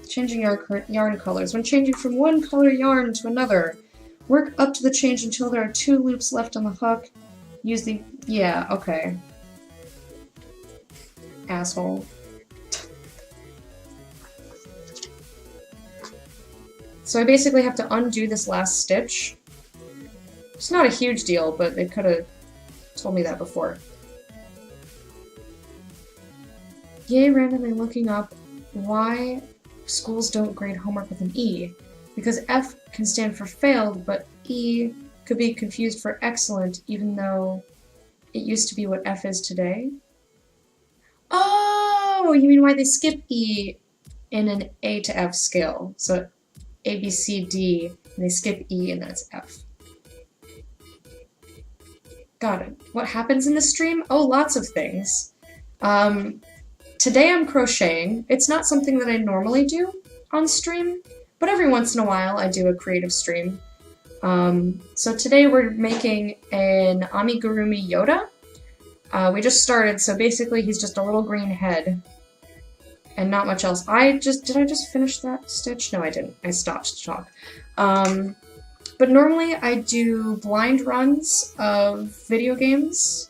Changing yarn colors. When changing from one color yarn to another, work up to the change until there are 2 loops left on the hook. Use the... yeah, okay. Asshole. So I basically have to undo this last stitch. It's not a huge deal, but they could have told me that before. Yay, randomly looking up why schools don't grade homework with an E. Because F can stand for failed, but E could be confused for excellent, even though it used to be what F is today. Oh, you mean why they skip E in an A to F scale? So A, B, C, D, and they skip E, and that's F. Got it. What happens in the stream? Oh, lots of things. Today I'm crocheting. It's not something that I normally do on stream, but every once in a while I do a creative stream. So today we're making an Amigurumi Yoda. We just started, so basically he's just a little green head and not much else. Did I just finish that stitch? No, I didn't. I stopped to talk. But normally I do blind runs of video games.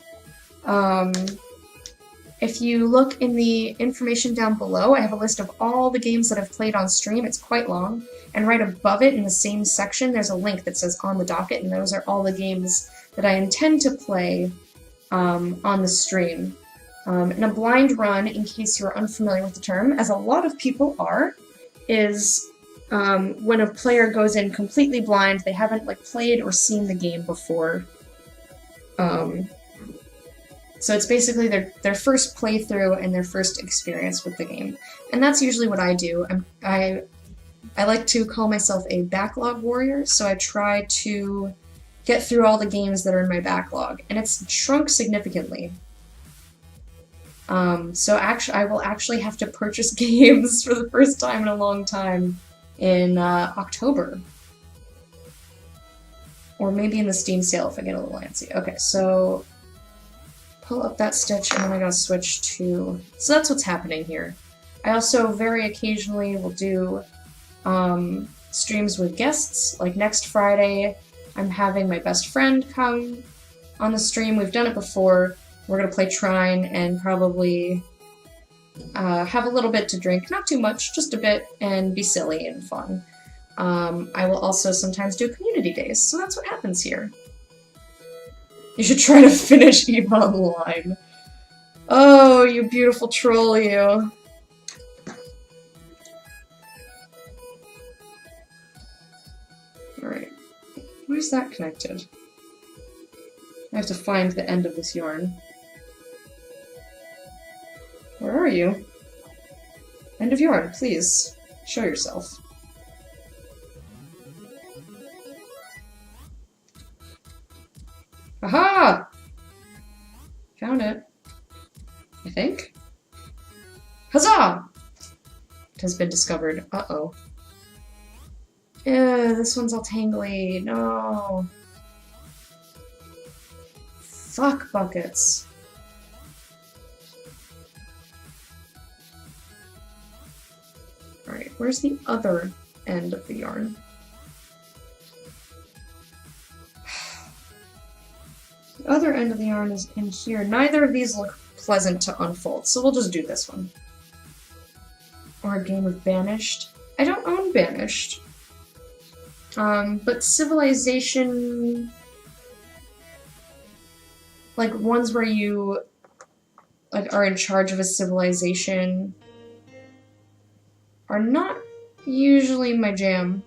If you look in the information down below, I have a list of all the games that I've played on stream. It's quite long. And right above it, in the same section, there's a link that says on the docket, and those are all the games that I intend to play on the stream. And a blind run, in case you are unfamiliar with the term, as a lot of people are, is when a player goes in completely blind, they haven't like played or seen the game before. So it's basically their first playthrough and their first experience with the game. And that's usually what I do. I like to call myself a backlog warrior, so I try to get through all the games that are in my backlog, and it's shrunk significantly. So I will actually have to purchase games for the first time in a long time in October. Or maybe in the Steam sale if I get a little antsy. Okay, so pull up that stitch and then I gotta switch to... So that's what's happening here. I also very occasionally will do streams with guests. Like next Friday, I'm having my best friend come on the stream. We've done it before. We're gonna play Trine and probably have a little bit to drink. Not too much, just a bit, and be silly and fun. I will also sometimes do community days, so that's what happens here. You should try to finish EVE Online. Oh, you beautiful troll, you. Alright. Where's that connected? I have to find the end of this yarn. Where are you? End of yarn, please. Show yourself. Aha! Found it. I think. Huzzah! It has been discovered. Uh-oh. Ew, this one's all tangly. No. Fuck buckets. Alright, where's the other end of the yarn? The other end of the yarn is in here. Neither of these look pleasant to unfold, so we'll just do this one. Or a game of Banished. I don't own Banished. But Civilization... like, ones where you like are in charge of a civilization are not usually my jam.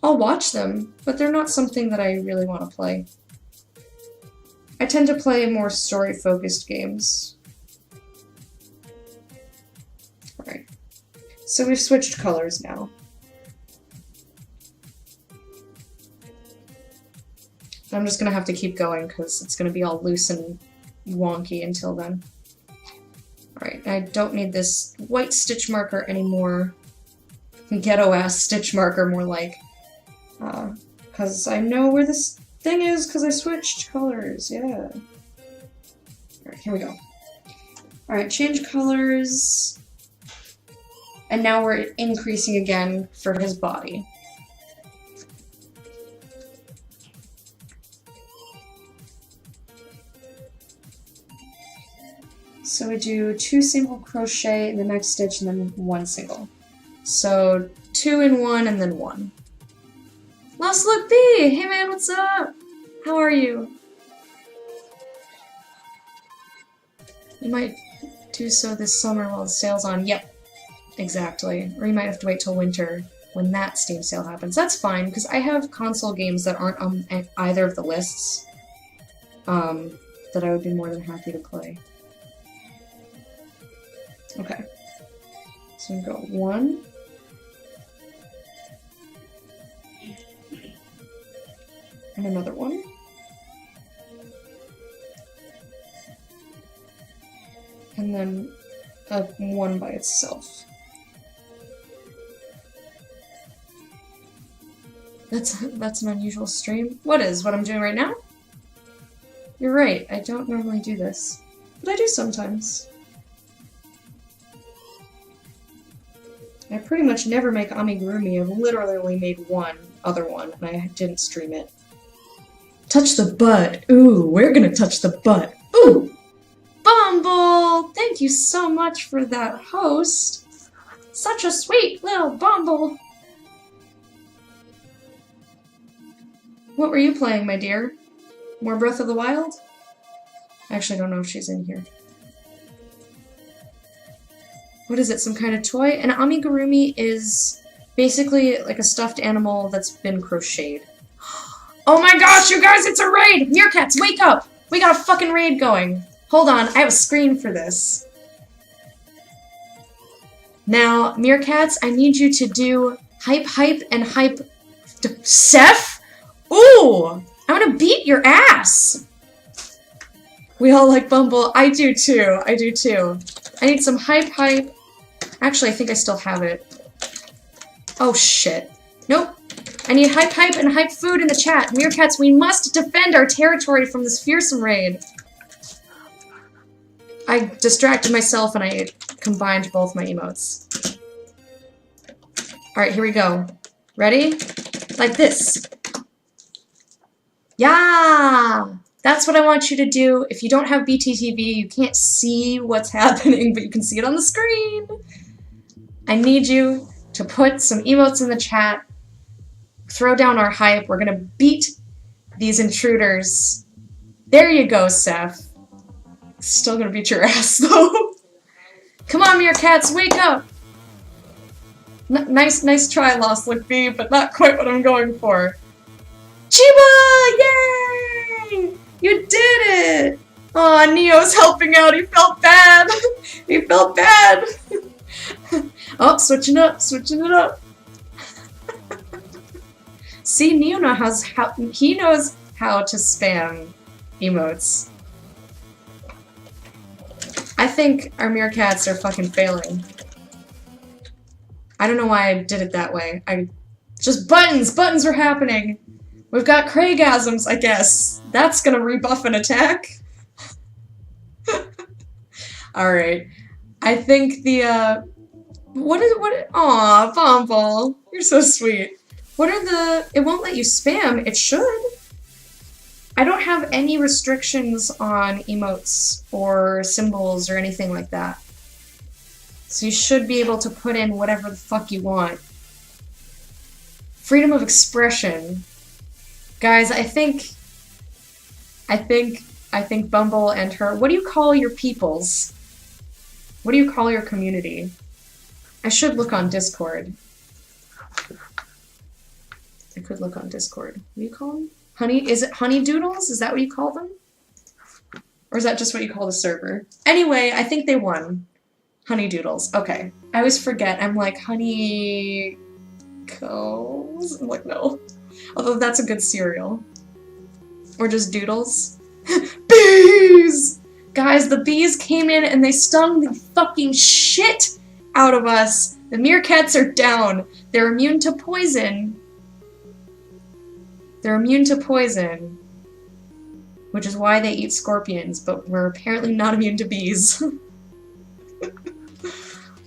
I'll watch them, but they're not something that I really want to play. I tend to play more story-focused games. Alright. So we've switched colors now. I'm just gonna have to keep going because it's gonna be all loose and wonky until then. Alright, I don't need this white stitch marker anymore. Ghetto-ass stitch marker, more like. Because I know where this thing is because I switched colors, yeah. Alright, here we go. Alright, change colors. And now we're increasing again for his body. So we do 2 single crochet in the next stitch and then 1 single. So 2 in 1 and then 1. Lost Look B! Hey man, what's up? How are you? You might do so this summer while the sale's on. Yep, exactly. Or you might have to wait till winter when that Steam sale happens. That's fine, because I have console games that aren't on either of the lists that I would be more than happy to play. Okay. So we go 1. And another 1. And then a 1 by itself. That's an unusual stream. What I'm doing right now? You're right, I don't normally do this. But I do sometimes. I pretty much never make amigurumi. I've literally only made one other one, and I didn't stream it. Touch the butt! Ooh, we're gonna touch the butt! Ooh! Bumble! Thank you so much for that host! Such a sweet little Bumble! What were you playing, my dear? More Breath of the Wild? I actually don't know if she's in here. What is it, some kind of toy? An amigurumi is basically like a stuffed animal that's been crocheted. Oh my gosh, you guys, it's a raid! Meerkats, wake up! We got a fucking raid going. Hold on, I have a screen for this. Now, Meerkats, I need you to do hype, and hype... Seth? Ooh! I'm gonna beat your ass! We all like Bumble. I do too. I do too. I need some hype. Actually, I think I still have it. Oh shit. Nope. I need hype, and hype food in the chat. Meerkats, we must defend our territory from this fearsome raid. I distracted myself and I combined both my emotes. Alright, here we go. Ready? Like this. Yeah! That's what I want you to do. If you don't have BTTV, you can't see what's happening, but you can see it on the screen. I need you to put some emotes in the chat. Throw down our hype. We're gonna beat these intruders. There you go, Seth. Still gonna beat your ass, though. Come on, Meerkats, wake up! Nice try, Lost Look B, but not quite what I'm going for. Chiba! Yay! You did it! Aw, Neo's helping out. He felt bad. He felt bad. Oh, switching it up. See, Neo knows how to spam emotes. I think our Meerkats are fucking failing. I don't know why I did it that way. Just buttons! Buttons were happening! We've got Craigasms, I guess. That's gonna rebuff an attack. Alright. I think the, aw, Bumble. You're so sweet. What are the... It won't let you spam. It should. I don't have any restrictions on emotes or symbols or anything like that. So you should be able to put in whatever the fuck you want. Freedom of expression. Guys, I think Bumble and her... What do you call your peoples? What do you call your community? I should look on Discord. I could look on Discord. What do you call them? Is it honey doodles? Is that what you call them? Or is that just what you call the server? Anyway, I think they won. Honey doodles. Okay. I always forget. I'm like, honey... cows? I'm like, no. Although that's a good cereal. Or just doodles. Bees! Guys, the bees came in and they stung the fucking shit out of us. The Meerkats are down. They're immune to poison. They're immune to poison. Which is why they eat scorpions, but we're apparently not immune to bees.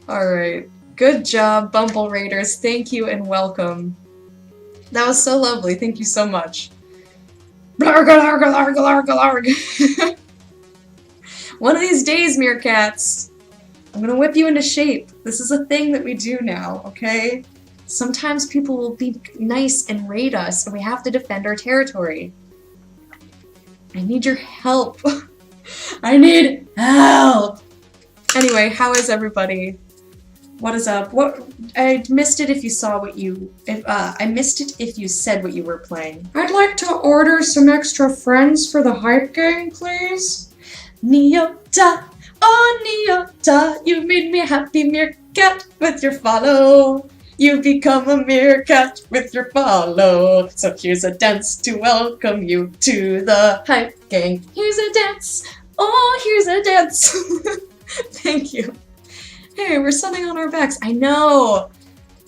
Alright. Good job, Bumble Raiders. Thank you and welcome. That was so lovely. Thank you so much. Blarg, blarg, blarg, blarg, blarg. One of these days, Meerkats, I'm gonna whip you into shape. This is a thing that we do now, okay? Sometimes people will be nice and raid us, and we have to defend our territory. I need your help. I need help! Anyway, how is everybody? What is up? I missed it if you saw what you... I missed it if you said what you were playing. I'd like to order some extra friends for the hype gang, please. Yoda, oh Yoda, you made me happy meerkat with your follow. You become a meerkat with your follow. So here's a dance to welcome you to the hype gang. Here's a dance. Oh, here's a dance. Thank you. Hey, we're sitting on our backs. I know.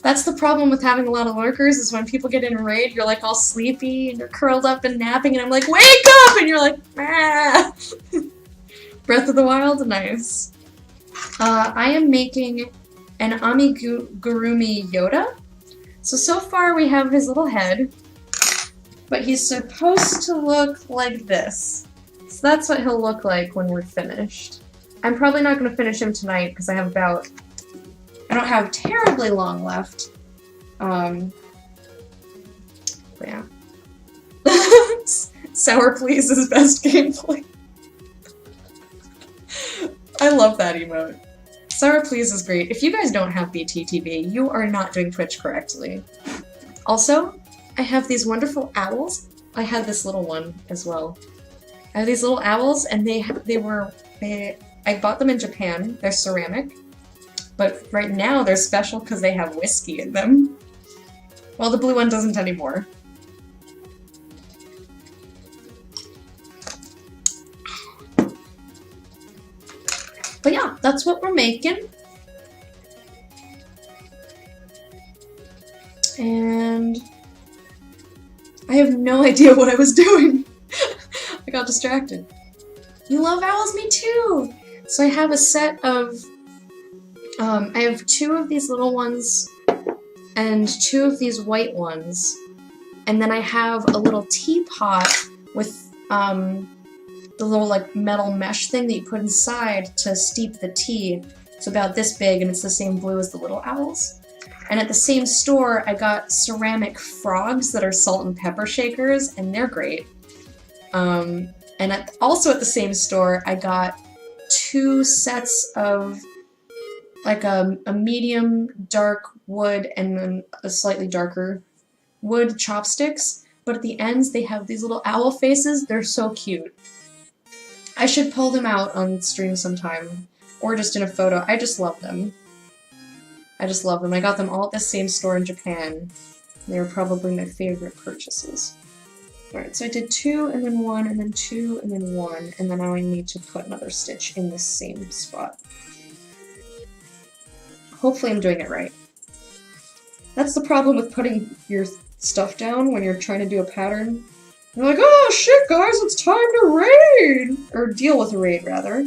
That's the problem with having a lot of lurkers is when people get in a raid, you're like all sleepy and you're curled up and napping and I'm like, wake up! And you're like, ah. Breath of the Wild, nice. I am making an Amigurumi Yoda. So far we have his little head, but he's supposed to look like this. So that's what he'll look like when we're finished. I'm probably not going to finish him tonight because I don't have terribly long left. But yeah. Sour Please is best gameplay. I love that emote. Sarah Please is great. If you guys don't have BTTV, you are not doing Twitch correctly. Also, I have these wonderful owls. I had this little one as well. I have these little owls, and I bought them in Japan. They're ceramic, but right now they're special because they have whiskey in them. Well, the blue one doesn't anymore. But yeah, that's what we're making. And I have no idea what I was doing. I got distracted. You love owls? Me too! So I have a set of, I have 2 of these little ones and 2 of these white ones. And then I have a little teapot with, the little like metal mesh thing that you put inside to steep the tea. It's about this big and it's the same blue as the little owls. And at the same store I got ceramic frogs that are salt and pepper shakers, and they're great. And also at the same store I got 2 sets of like a medium dark wood and then a slightly darker wood chopsticks, but at the ends they have these little owl faces. They're so cute. I should pull them out on stream sometime, or just in a photo. I just love them. I just love them. I got them all at the same store in Japan. They were probably my favorite purchases. Alright, so I did 2 and then 1 and then 2 and then 1, and then now I need to put another stitch in the same spot. Hopefully I'm doing it right. That's the problem with putting your stuff down when you're trying to do a pattern. You're like, oh shit guys, it's time to raid! Or deal with a raid, rather.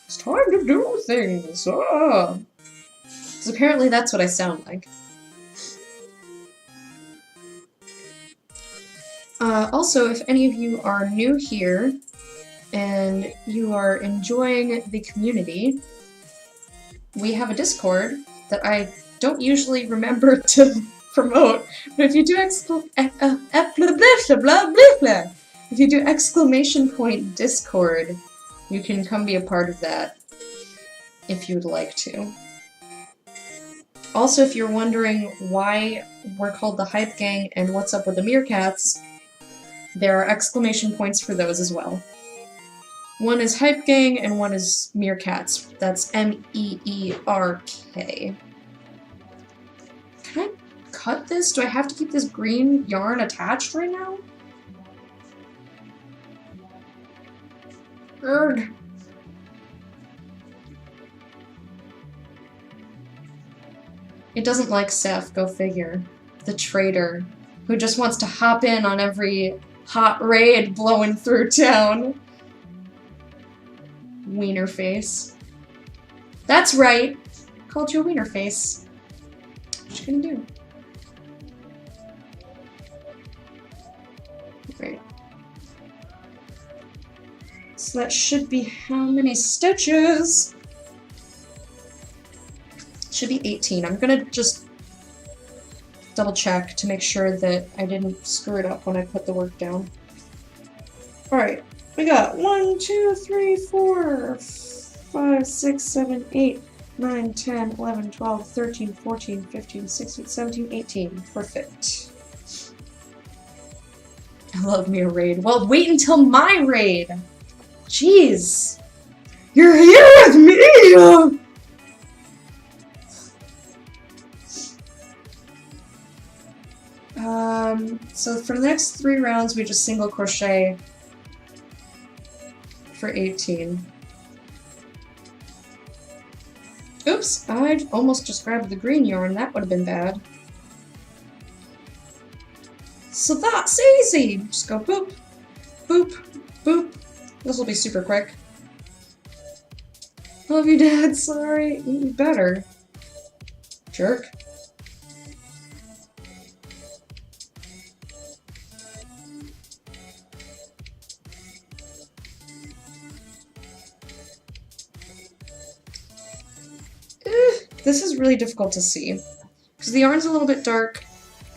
It's time to do things! Ah! Because apparently that's what I sound like. Also, if any of you are new here, and you are enjoying the community, we have a Discord that I don't usually remember to promote, but if you do if you do exclamation point Discord, you can come be a part of that if you would like to. Also, if you're wondering why we're called the Hype Gang and what's up with the meerkats, there are exclamation points for those as well. One is Hype Gang and one is meerkats. That's M-E-E-R-K. Can I cut this? Do I have to keep this green yarn attached right now? Urgh. It doesn't like Seth, go figure. The traitor, who just wants to hop in on every hot raid blowing through town. Wiener face. That's right! Called you a wiener face. What you gonna do? Great. So that should be how many stitches? Should be 18. I'm gonna just double check to make sure that I didn't screw it up when I put the work down. Alright, we got 1, 2, 3, 4, 5, 6, 7, 8, 9, 10, 11, 12, 13, 14, 15, 16, 17, 18. Perfect. I love me a raid. Well, wait until my raid! Jeez! You're here with me! So for the next 3 rounds, we just single crochet for 18. Oops, I almost just grabbed the green yarn. That would have been bad. So that's easy! Just go boop, boop, boop. This will be super quick. Love you, Dad. Sorry. You better. Jerk. This is really difficult to see, because the yarn's a little bit dark,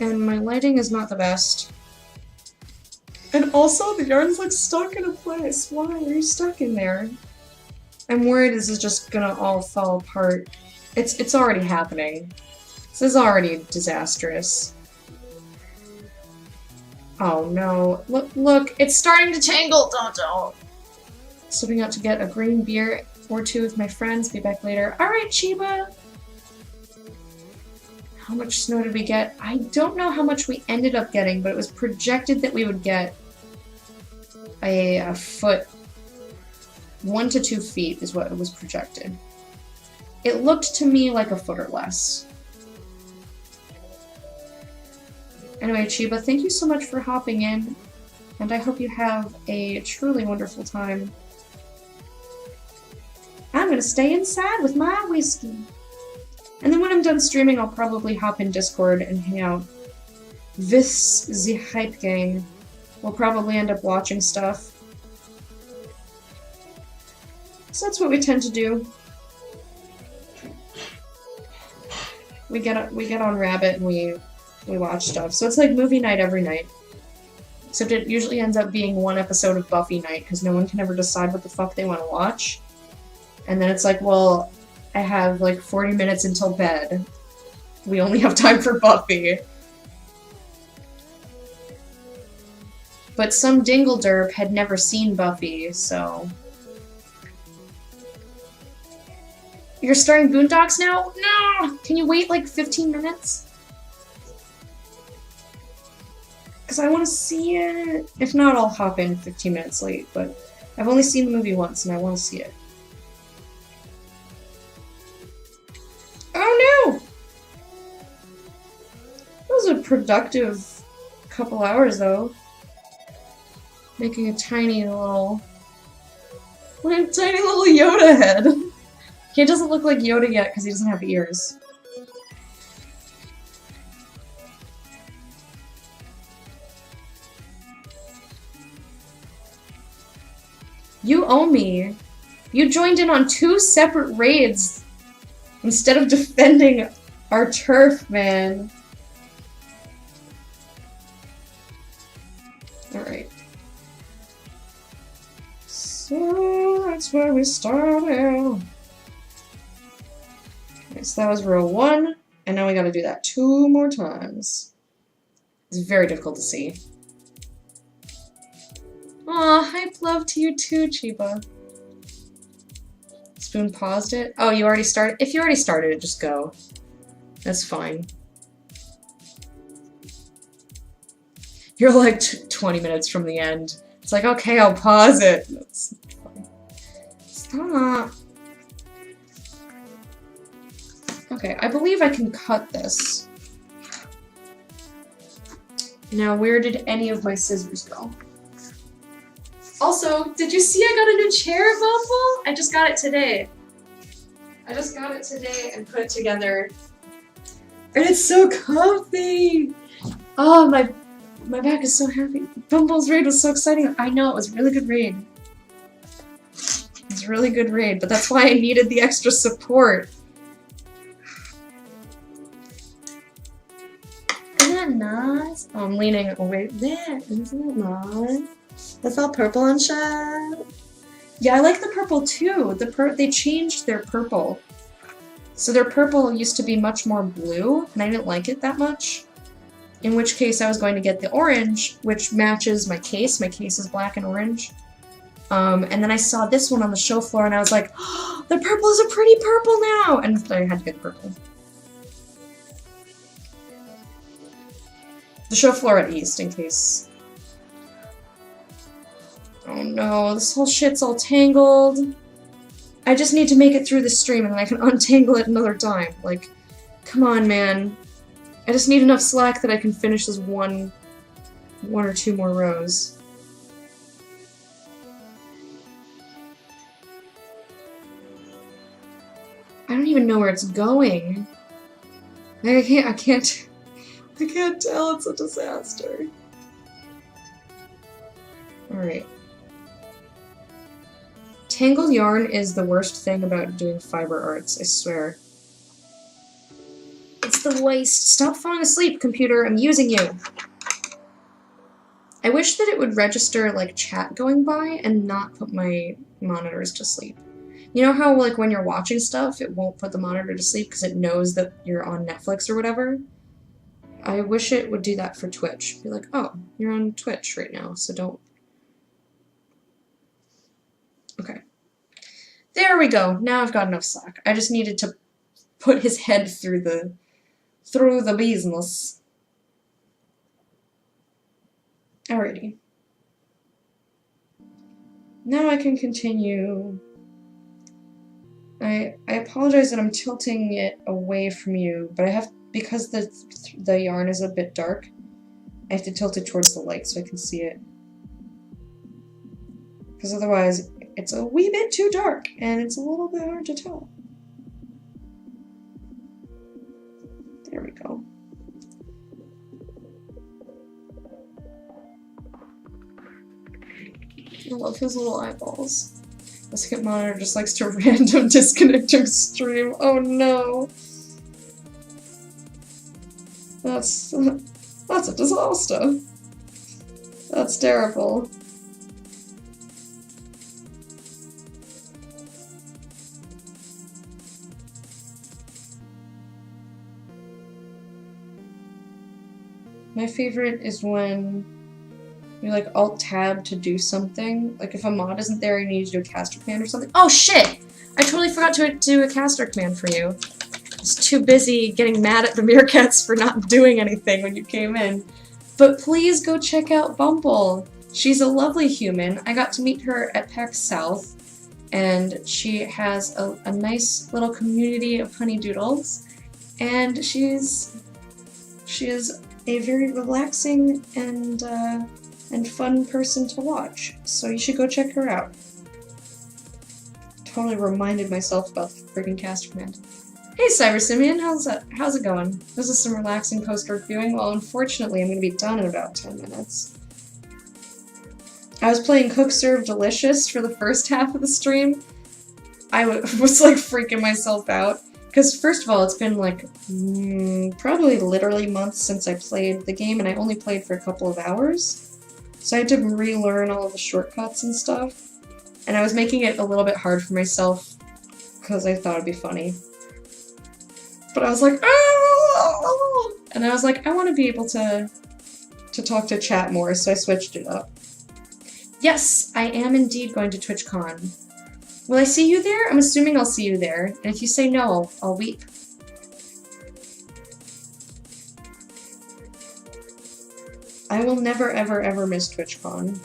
and my lighting is not the best. And Also, the yarn's like stuck in a place. Why are you stuck in there? I'm worried this is just gonna all fall apart. It's already happening. This is already disastrous. Oh no. Look, it's starting to tangle! Don't. Slipping out to get a green beer or two with my friends. Be back later. Alright, Chiba! How much snow did we get? I don't know how much we ended up getting, but it was projected that we would get a foot. 1 to 2 feet is what it was projected. It looked to me like a foot or less. Anyway, Chiba, thank you so much for hopping in, and I hope you have a truly wonderful time. I'm gonna stay inside with my whiskey. And then when I'm done streaming, I'll probably hop in Discord and hang out with the hype gang. We'll probably end up watching stuff. So that's what we tend to do. We get on Rabbit and we watch stuff. So it's like movie night every night. Except it usually ends up being one episode of Buffy night, because no one can ever decide what the fuck they want to watch. And then it's like, well, I have like 40 minutes until bed. We only have time for Buffy. But some dinglederp had never seen Buffy, so... You're starting Boondocks now? No! Can you wait like 15 minutes? Because I want to see it. If not, I'll hop in 15 minutes late, but I've only seen the movie once and I want to see it. Oh no! That was a productive couple hours though. Making a tiny little Yoda head. He doesn't look like Yoda yet because he doesn't have ears. You owe me. You joined in on 2 separate raids instead of defending our turf, man. Alright. So that's where we started. Okay, so that was row 1, and now we gotta do that 2 more times. It's very difficult to see. Aw, hype love to you too, Chiba. Spoon paused it. Oh, you already started? If you already started it, just go. That's fine. You're like 20 minutes from the end. It's like, okay, I'll pause it. That's fine. Stop. Okay, I believe I can cut this. Now, where did any of my scissors go? Also, did you see I got a new chair, Bumble? I just got it today. I just got it today and put it together. And it's so comfy! Oh, my back is so happy. Bumble's raid was so exciting. I know, it was a really good raid. It was a really good raid, but that's why I needed the extra support. Isn't that nice? Oh, I'm leaning away there. Isn't that nice? That's all purple and shit. Yeah, I like the purple too. They changed their purple. So their purple used to be much more blue, and I didn't like it that much. In which case I was going to get the orange, which matches my case. My case is black and orange. And then I saw this one on the show floor, and I was like, oh, the purple is a pretty purple now! And I had to get the purple. The show floor at East, in case... Oh no, this whole shit's all tangled. I just need to make it through the stream and then I can untangle it another time. Like, come on, man. I just need enough slack that I can finish this one or 2 more rows. I don't even know where it's going. I can't tell, it's a disaster. Alright. Tangled yarn is the worst thing about doing fiber arts, I swear. It's the waste. Stop falling asleep, computer. I'm using you. I wish that it would register like chat going by and not put my monitors to sleep. You know how like when you're watching stuff, it won't put the monitor to sleep because it knows that you're on Netflix or whatever? I wish it would do that for Twitch. Be like, oh, you're on Twitch right now, so don't... Okay. There we go. Now I've got enough slack. I just needed to put his head through the business. Alrighty. Now I can continue. I apologize that I'm tilting it away from you, but I have, because the yarn is a bit dark, I have to tilt it towards the light so I can see it. Because otherwise, it's a wee bit too dark, and it's a little bit hard to tell. There we go. I love his little eyeballs. The skip monitor just likes to random disconnect your stream. Oh no. That's a disaster. That's terrible. My favorite is when you like Alt-Tab to do something. Like if a mod isn't there and you need to do a caster command or something. Oh shit! I totally forgot to do a caster command for you. I was too busy getting mad at the meerkats for not doing anything when you came in. But please go check out Bumble. She's a lovely human. I got to meet her at PAX South, and she has a nice little community of honeydoodles, and she is a very relaxing and fun person to watch, so you should go check her out. Totally reminded myself about the freaking caster command. Hey Cyber Simeon, how's it going? This is some relaxing post-work viewing. Well, unfortunately, I'm going to be done in about 10 minutes. I was playing Cook Serve Delicious for the first half of the stream. I was like freaking myself out. Because first of all, it's been like probably literally months since I played the game, and I only played for a couple of hours. So I had to relearn all of the shortcuts and stuff. And I was making it a little bit hard for myself because I thought it'd be funny. But I was like, oh! And I was like, I want to be able to talk to chat more, so I switched it up. Yes, I am indeed going to TwitchCon. Will I see you there? I'm assuming I'll see you there. And if you say no, I'll weep. I will never, ever, ever miss TwitchCon.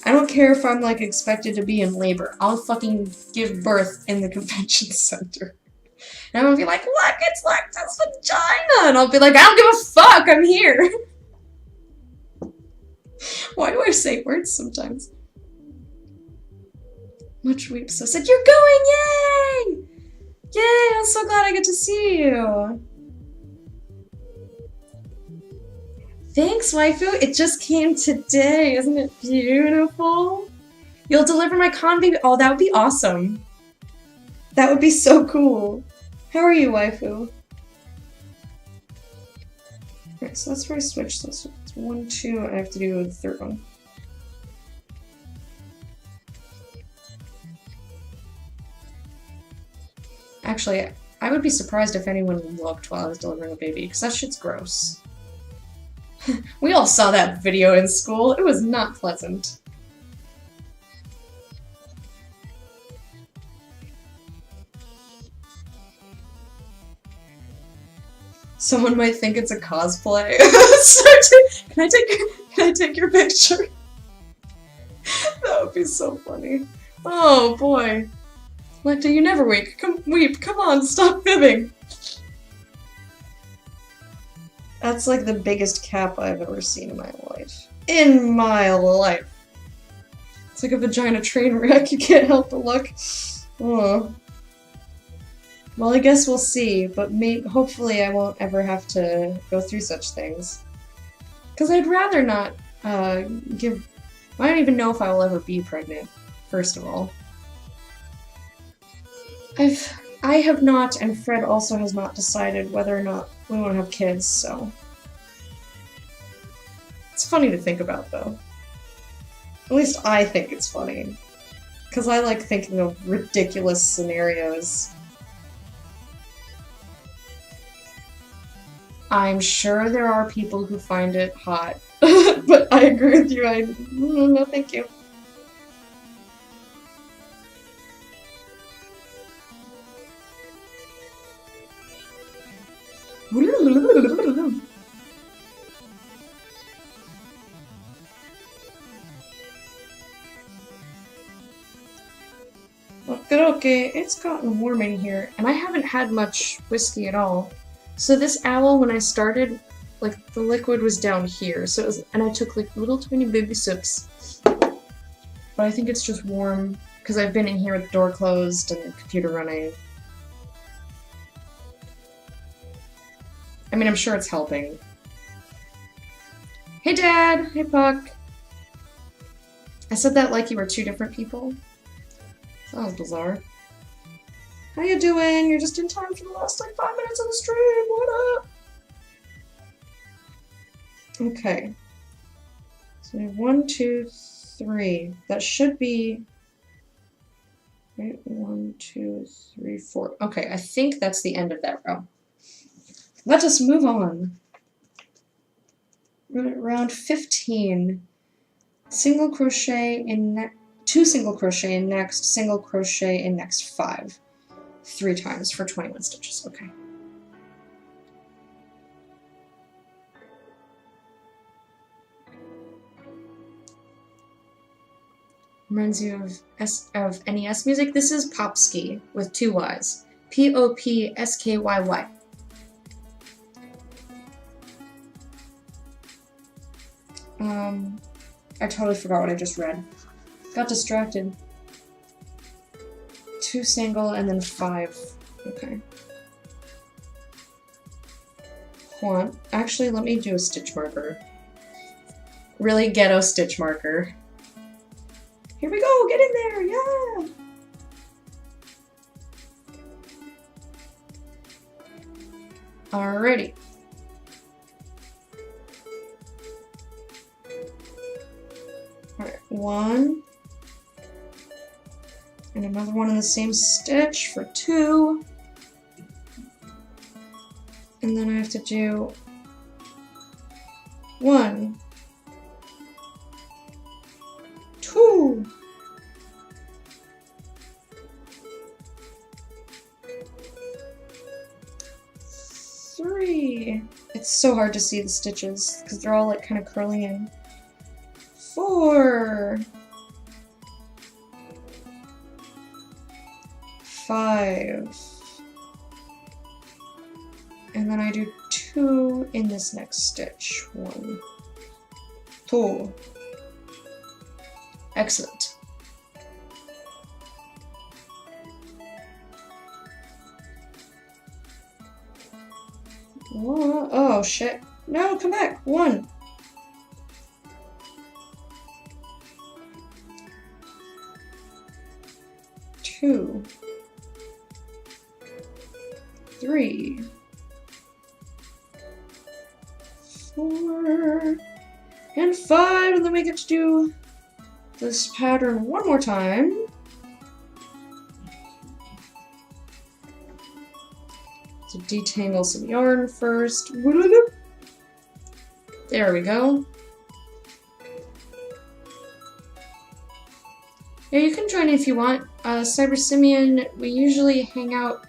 I don't care if I'm, like, expected to be in labor. I'll fucking give birth in the convention center. And I'm gonna be like, look, it's like this vagina! And I'll be like, I don't give a fuck, I'm here! Why do I say words sometimes? Much weep so said, you're going, yay! Yay, I'm so glad I get to see you! Thanks, waifu. It just came today. Isn't it beautiful? You'll deliver my con baby. Oh, that would be awesome. That would be so cool. How are you, waifu? Alright, so that's where I switch. So it's 1, 2, I have to do the third one. Actually, I would be surprised if anyone looked while I was delivering a baby, because that shit's gross. We all saw that video in school. It was not pleasant. Someone might think it's a cosplay. Can I take your picture? That would be so funny. Oh boy. Lecta, you never weep. Come on, stop fibbing. That's like the biggest cap I've ever seen in my life. In my life. It's like a vagina train wreck, you can't help but look. Oh. Well, I guess we'll see, but hopefully I won't ever have to go through such things. Because I'd rather not give... I don't even know if I will ever be pregnant, first of all. I have not, and Fred also has not decided whether or not we want to have kids, so... It's funny to think about, though. At least I think it's funny. Because I like thinking of ridiculous scenarios. I'm sure there are people who find it hot. But I agree with you, no thank you. Okay, it's gotten warm in here, and I haven't had much whiskey at all. So this owl, when I started, like, the liquid was down here, so it was, and I took, like, little tiny baby sips. But I think it's just warm, because I've been in here with the door closed and the computer running. I mean, I'm sure it's helping. Hey, Dad! Hey, Puck! I said that like you were two different people. That was bizarre. How you doing? You're just in time for the last, like, 5 minutes of the stream. What up? Okay. So we have 1, 2, 3. That should be... Wait, 1, 2, 3, 4. Okay, I think that's the end of that row. Let us move on. We're at round 15. Single crochet in 2 single crochet in next, single crochet in next 5. 3 times for 21 stitches. Okay. Reminds you of NES music. This is Popsky with 2 Y's. Popskyy. I totally forgot what I just read. Got distracted. 2 single and then 5. Okay. Hold on. Actually, let me do a stitch marker. Really ghetto stitch marker. Here we go! Get in there! Yeah! Alrighty. Alright, 1. And another one in the same stitch for 2. And then I have to do 1, 2, 3. It's so hard to see the stitches because they're all like kind of curling in. 4, 5, and then I do 2 in this next stitch. 1, 2. Excellent. Whoa. Oh shit. No, come back. 1. 2, 3, 4, and 5, and then we get to do this pattern one more time. So detangle some yarn first. There we go. Yeah, you can join if you want. Cyber Simeon, we usually hang out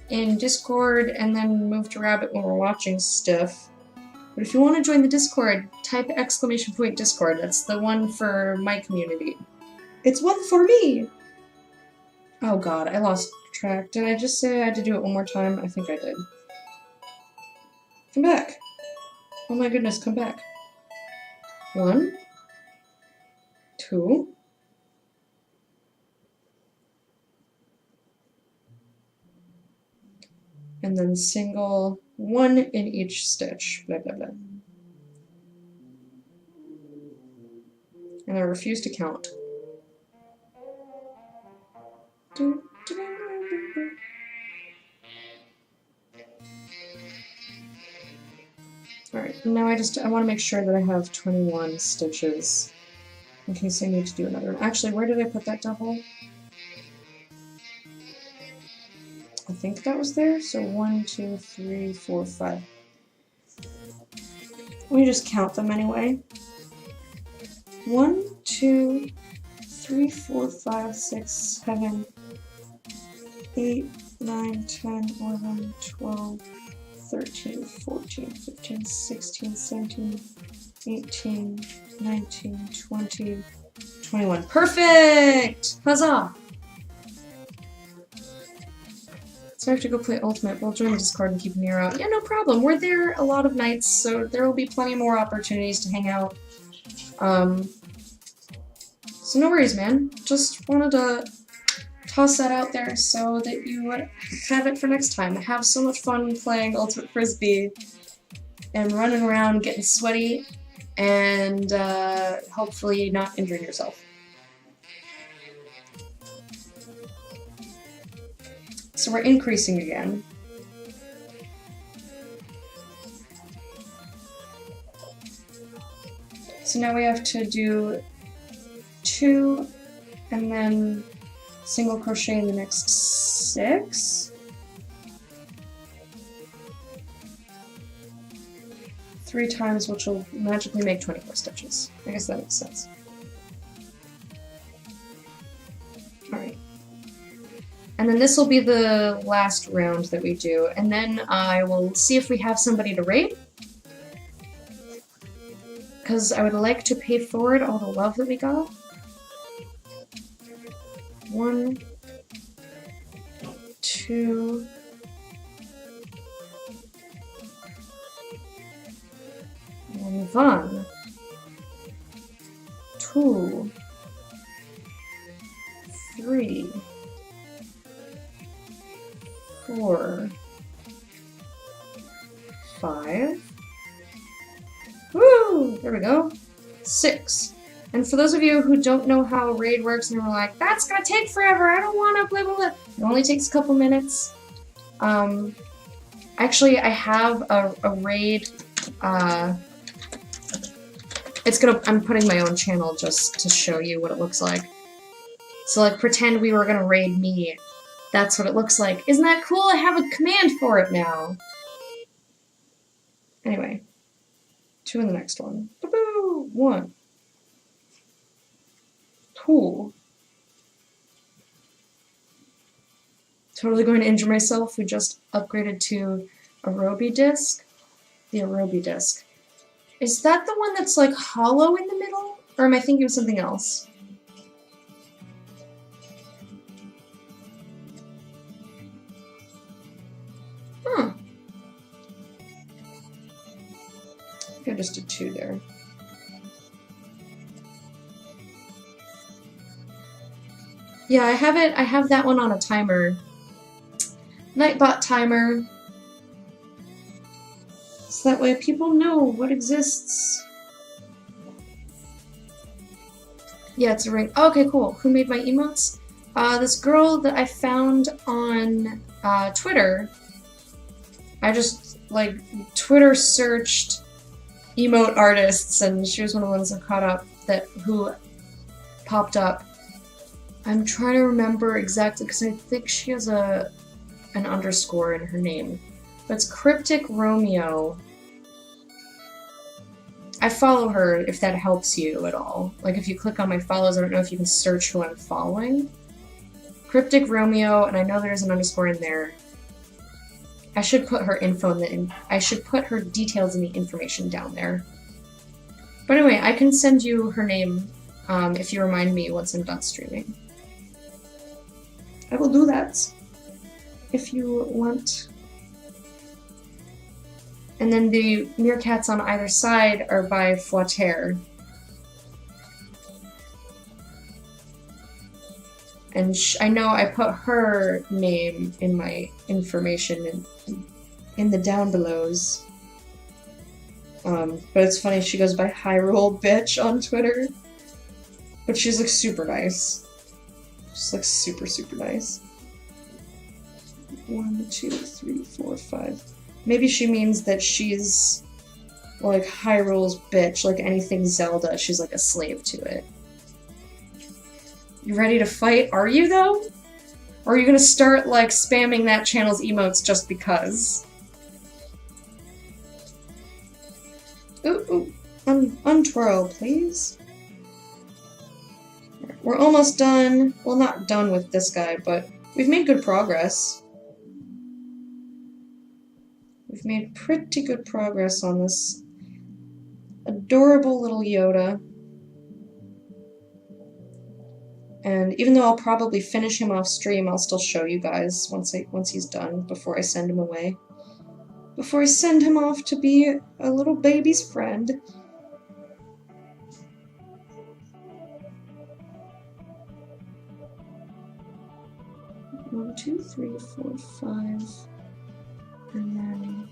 in Discord and then move to Rabbit when we're watching stuff. But if you want to join the Discord, type !Discord. That's the one for my community. It's one for me! Oh god, I lost track. Did I just say I had to do it one more time? I think I did. Come back. Oh my goodness, come back. 1, 2, and then single 1 in each stitch, blah blah blah. And I refuse to count. Alright, now I want to make sure that I have 21 stitches in case I need to do another one. Actually, where did I put that double? I think that was there. So 1, 2, 3, 4, 5. Let me just count them anyway. 1, 2, 3, 4, 5, 6, 7, 8, 9, 10, 11, 12, 13, 14, 15, 16, 17, 18, 19, 20, 21. Perfect! Huzzah! So I have to go play Ultimate. We'll join the Discord and keep an ear out. Yeah, no problem. We're there a lot of nights, so there will be plenty more opportunities to hang out. So no worries, man. Just wanted to toss that out there so that you would have it for next time. Have so much fun playing Ultimate Frisbee and running around getting sweaty and hopefully not injuring yourself. So we're increasing again. So now we have to do 2 and then single crochet in the next 6. 3 times, which will magically make 24 stitches. I guess that makes sense. Alright. And then this will be the last round that we do, and then I will see if we have somebody to raid. Because I would like to pay forward all the love that we got. 1, 2, 1, 2, 3, 4, 5. Woo! There we go. 6. And for those of you who don't know how raid works and are like, that's gonna take forever, I don't wanna blah blah blah. It only takes a couple minutes. Actually, I have a raid. I'm putting my own channel just to show you what it looks like. So like, pretend we were gonna raid me. That's what it looks like. Isn't that cool? I have a command for it now. Anyway. 2 in the next one. 1, 2. Totally going to injure myself. We just upgraded to Arobi disc. The Arobi disc. Is that the one that's like hollow in the middle? Or am I thinking of something else? Huh. I think I just did 2 there. Yeah, I have that one on a timer. Nightbot timer. So that way people know what exists. Yeah, it's a ring. Oh, okay, cool. Who made my emotes? This girl that I found on Twitter. I just, like, Twitter searched emote artists, and she was one of the ones that caught up, who popped up. I'm trying to remember exactly, because I think she has an underscore in her name. But it's Cryptic Romeo. I follow her, if that helps you at all. Like, if you click on my follows, I don't know if you can search who I'm following. Cryptic Romeo, and I know there's an underscore in there. I should put her I should put her details in the information down there. But anyway, I can send you her name if you remind me once I'm done streaming. I will do that if you want. And then the meerkats on either side are by Fouetter. And I know I put her name in my information in the down belows. But it's funny, she goes by Hyrule Bitch on Twitter. But she's like super nice. She's like super, super nice. 1, 2, 3, 4, 5. Maybe she means that she's Like Hyrule's bitch, like anything Zelda, she's like a slave to it. You ready to fight? Are you though? Or are you gonna start like spamming that channel's emotes just because? Ooh, untwirl, please. We're almost done. Well, not done with this guy, but we've made good progress. We've made pretty good progress on this adorable little Yoda. And even though I'll probably finish him off stream, I'll still show you guys once he's done, before I send him away. Before I send him off to be a little baby's friend. One, two, three, four, five, and then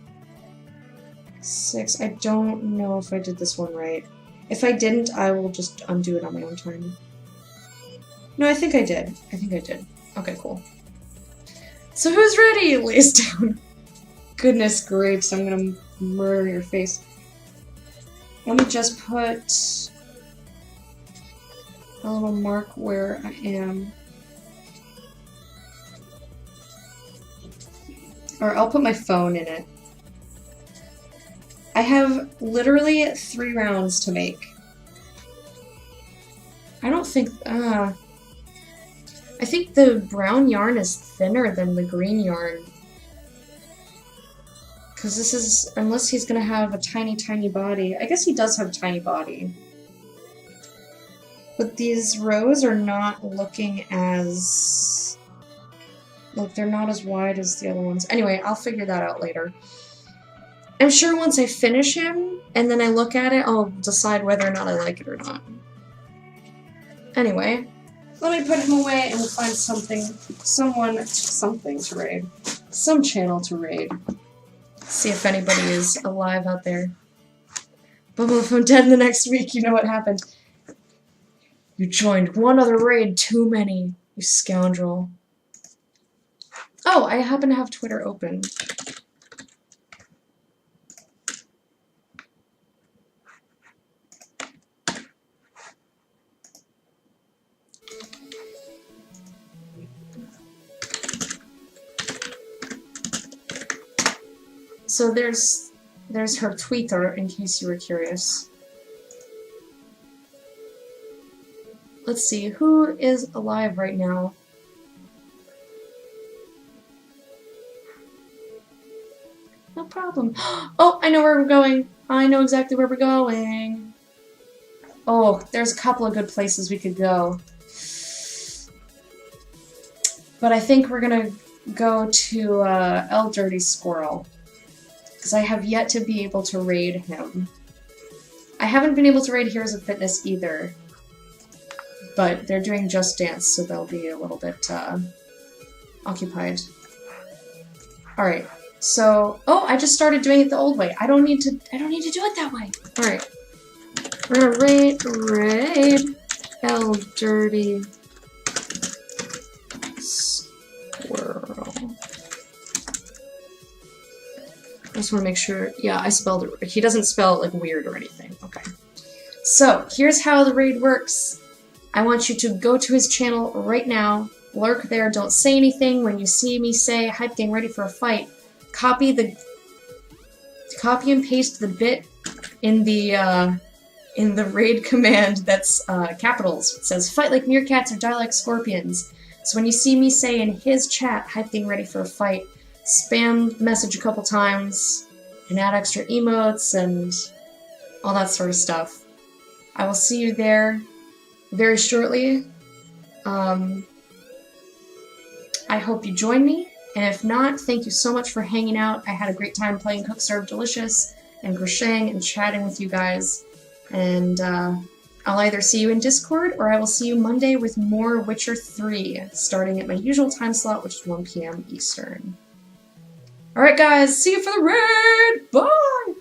6. I don't know if I did this one right. If I didn't, I will just undo it on my own time. No, I think I did. I think I did. Okay, cool. So who's ready? Lays down. Goodness grapes, I'm gonna murder your face. Let me just put a little mark where I am. Or I'll put my phone in it. I have literally 3 rounds to make. I don't think, I think the brown yarn is thinner than the green yarn. Because this is, unless he's gonna have a tiny, tiny body. I guess he does have a tiny body. But these rows are not looking as, like, they're not as wide as the other ones. Anyway, I'll figure that out later. I'm sure once I finish him, and then I look at it, I'll decide whether or not I like it or not. Anyway, let me put him away and we'll find something to raid. Some channel to raid. See if anybody is alive out there. But if I'm dead in the next week, you know what happened. You joined one other raid too many, you scoundrel. Oh, I happen to have Twitter open. So there's her Twitter, in case you were curious. Let's see, who is alive right now? No problem. Oh, I know where we're going. I know exactly where we're going. Oh, there's a couple of good places we could go. But I think we're gonna go to El Dirty Squirrel. Because I have yet to be able to raid him. I haven't been able to raid Heroes of Fitness either. But they're doing Just Dance, so they'll be a little bit occupied. Alright, so I just started doing it the old way. I don't need to do it that way. Alright. We're gonna raid El Dirty Squirrel. I just want to make sure, yeah, I spelled it. He doesn't spell it like weird or anything. Okay. So, here's how the raid works. I want you to go to his channel right now, lurk there, don't say anything. When you see me say, hype gang ready for a fight, copy and paste the bit in the raid command that's capitals. It says, fight like meerkats or die like scorpions. So when you see me say in his chat, hype gang ready for a fight, spam message a couple times, and add extra emotes and all that sort of stuff. I will see you there very shortly. I hope you join me, and if not, thank you so much for hanging out. I had a great time playing Cook Serve Delicious and crocheting and chatting with you guys, and I'll either see you in Discord or I will see you Monday with more Witcher 3, starting at my usual time slot, which is 1 p.m. Eastern. Alright guys, see you for the raid! Bye!